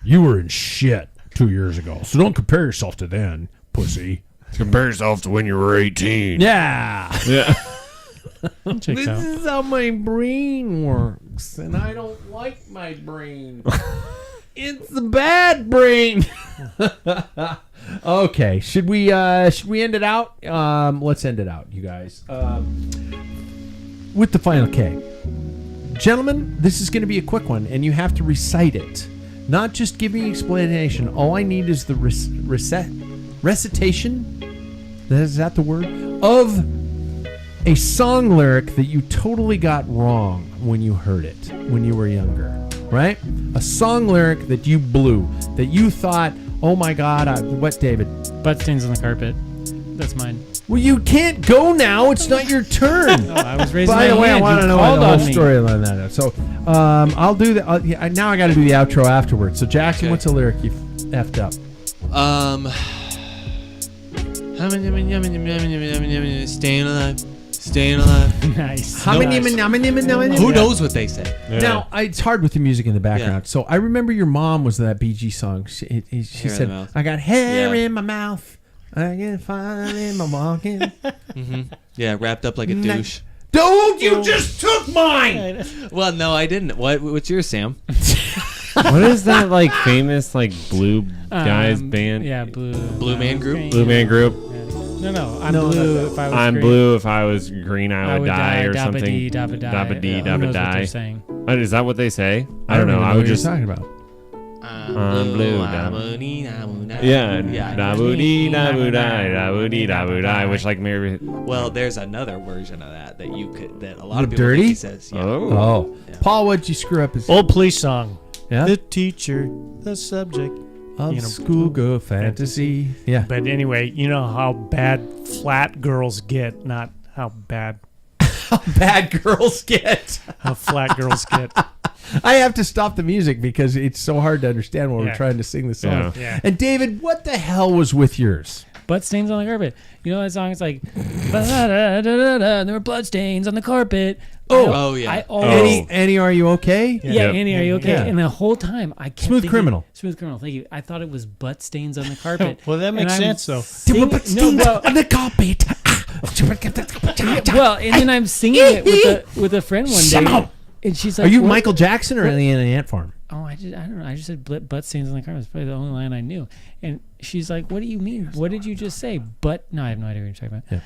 You were in shit 2 years ago. So don't compare yourself to then, pussy.
Compare yourself to when you were 18.
Yeah.
Yeah.
This is how my brain works, and I don't like my brain. It's the bad brain. Okay, should we end it out? Let's end it out, you guys. With the final K. Gentlemen, this is going to be a quick one, and you have to recite it. Not just give me explanation. All I need is the recitation. Is that the word? Of a song lyric that you totally got wrong when you heard it, when you were younger, right? A song lyric that you blew, that you thought, oh my God, what, David?
Butt stains on the carpet. That's mine.
Well, you can't go now. It's not your turn.
Oh, I was raising
By
my
the way,
hand.
I want to
You
know
called
the whole
on me.
storyline on that. So I'll do that. Now I got to do the outro afterwards. So Jackson, what's the lyric you effed up?
Staying alive. Staying alive.
Nice.
Who knows what they say?
Yeah.
Now, it's hard with the music in the background.
Yeah.
So I remember your mom was that Bee Gees song. She
Hair in
said,
the mouth.
I got hair
Yeah.
in my mouth. I get fire in my walking.
Yeah, wrapped up like a douche.
Dude, you just took mine.
Well, no, I didn't. What's yours, Sam?
What is that like famous like blue guys band?
Yeah, blue.
Blue Man Group?
Blue Man Group.
No, I'm
No,
blue. If I was
I'm
green,
blue. If I was green, I would die or
dabba
something.
dee, dabba die.
Dabba dee,
Who
dabba
knows what
die.
they're saying?
Is that what they say? I don't know.
even
I
what
would
you're
just
talking about.
I'm blue. Yeah, dabu dee dabu die, dabu dee dabu die, which like maybe.
Well, there's another version of that that a lot
The
of people
dirty?
think he says. Yeah.
Oh, Paul, what'd you screw up?
Old police song.
Yeah?
The teacher, the subject.
Of
you know,
schoolgirl fantasy. Yeah.
But anyway, you know how bad flat girls get, not how bad
Bad girls get.
how flat girls get.
I have to stop the music because it's so hard to understand when we're
Yeah.
trying to sing the song.
Yeah.
And David, what the hell was with yours?
Butt stains on the carpet. You know that song? It's like, "Ba-da-da-da-da-da, there were blood stains on the carpet.
Oh, yeah.
I always,
Annie, are you okay?
yeah,
Yep.
Annie, are you okay?
Yeah.
And the whole time I kept
Smooth
thinking-
Criminal.
Smooth Criminal. Thank you. I thought it was butt stains on the carpet.
Well, that makes
And I'm
sense, though.
singing-
on the carpet.
well, and then I'm singing it with a friend one day,
Somehow.
and she's like,
Are you
"What?"
Michael Jackson or in an ant farm?
Oh, I don't know. I just said butt stains on the carpet. It's probably the only line I knew. And she's like, "What do you mean? What did you just say?" But no, I have no idea what you're talking about.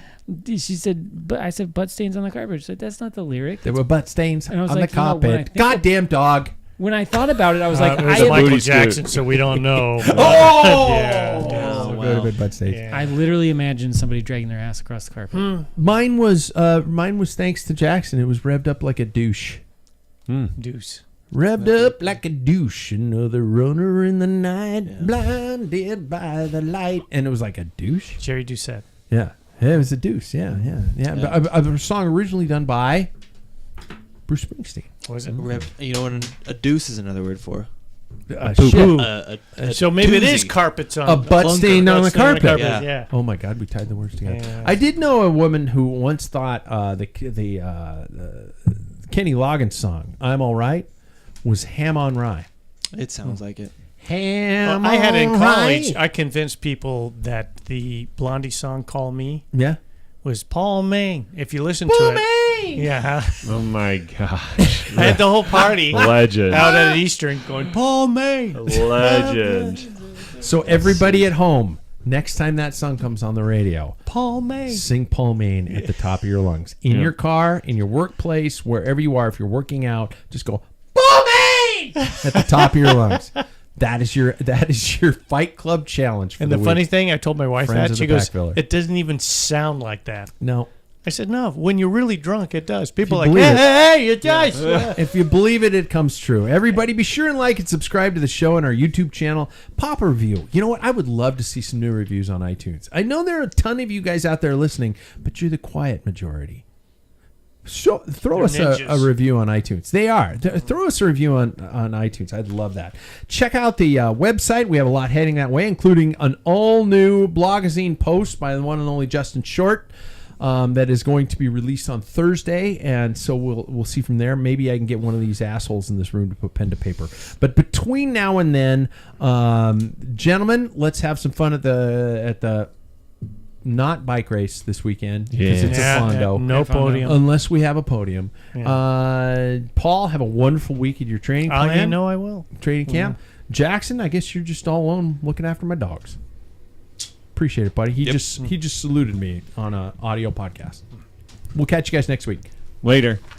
Yeah.
She said, "But I said butt stains on the carpet." She said, "That's not the lyric."
There were butt stains
And I was
on
like,
the
you know, when I
carpet.
think
Goddamn dog.
When I thought about it, I was like,
It was
I had-
Michael
Booty scoot.
Jackson, so we don't know.
Oh!
Yeah.
Oh,
So
wow.
go to bed, butt stains.
Yeah.
I literally imagined somebody dragging their ass across the carpet.
Mine was thanks to Jackson. It was revved up like a douche.
Deuce.
Revved up like a douche, another runner in the night, blinded by the light. And it was like a douche.
Jerry Doucette.
Yeah. It was a deuce. Yeah. But a song originally done by Bruce Springsteen.
Was it?
You know what a deuce is another word for?
Shit.
So maybe it is
doozy.
carpets on
A butt stain on the carpet.
Yeah.
Oh my God, we tied the words together.
Yeah.
I did know a woman who once thought the Kenny Loggins song "I'm All Right" was Ham on Rye.
It sounds like it.
Ham
I had it in
on
college.
Rye.
I convinced people that the Blondie song "Call Me"
Yeah.
was Paul Main. If you listen to it, yeah,
Oh my gosh.
I had the whole party
Legend.
out at Eastern going Paul Main.
Legend.
So everybody at home, next time that song comes on the radio,
Paul Main.
sing Paul Main at the top of your lungs. In
Yeah.
your car, in your workplace, wherever you are, if you're working out, just go, Paul Main! at the top of your lungs. That is your Fight Club challenge for
And the
week.
funny thing, I told my wife
Friends
that
of
she
the
goes,
Packfiller.
"It doesn't even sound like that."
No.
I said, "No, when you're really drunk, it does." People are
you
like,
believe
"Hey, it does."
If you believe it, it comes true. Everybody be sure and like and subscribe to the show on our YouTube channel. Pop a review. You know what? I would love to see some new reviews on iTunes. I know there are a ton of you guys out there listening, but you're the quiet majority. So throw us a
ninjas.
review on iTunes. They are. Throw us a review on iTunes. I'd love that. Check out the website. We have a lot heading that way, including an all-new blogazine post by the one and only Justin Short that is going to be released on Thursday. And so we'll see from there. Maybe I can get one of these assholes in this room to put pen to paper. But between now and then, gentlemen, let's have some fun at the not bike race this weekend because it's a Fondo.
no podium.
Unless we have a podium.
Yeah.
Paul, have a wonderful week at your training plan.
You know I will.
Training camp. Jackson, I guess you're just all alone looking after my dogs. Appreciate it, buddy. He just saluted me on an audio podcast. We'll catch you guys next week.
Later.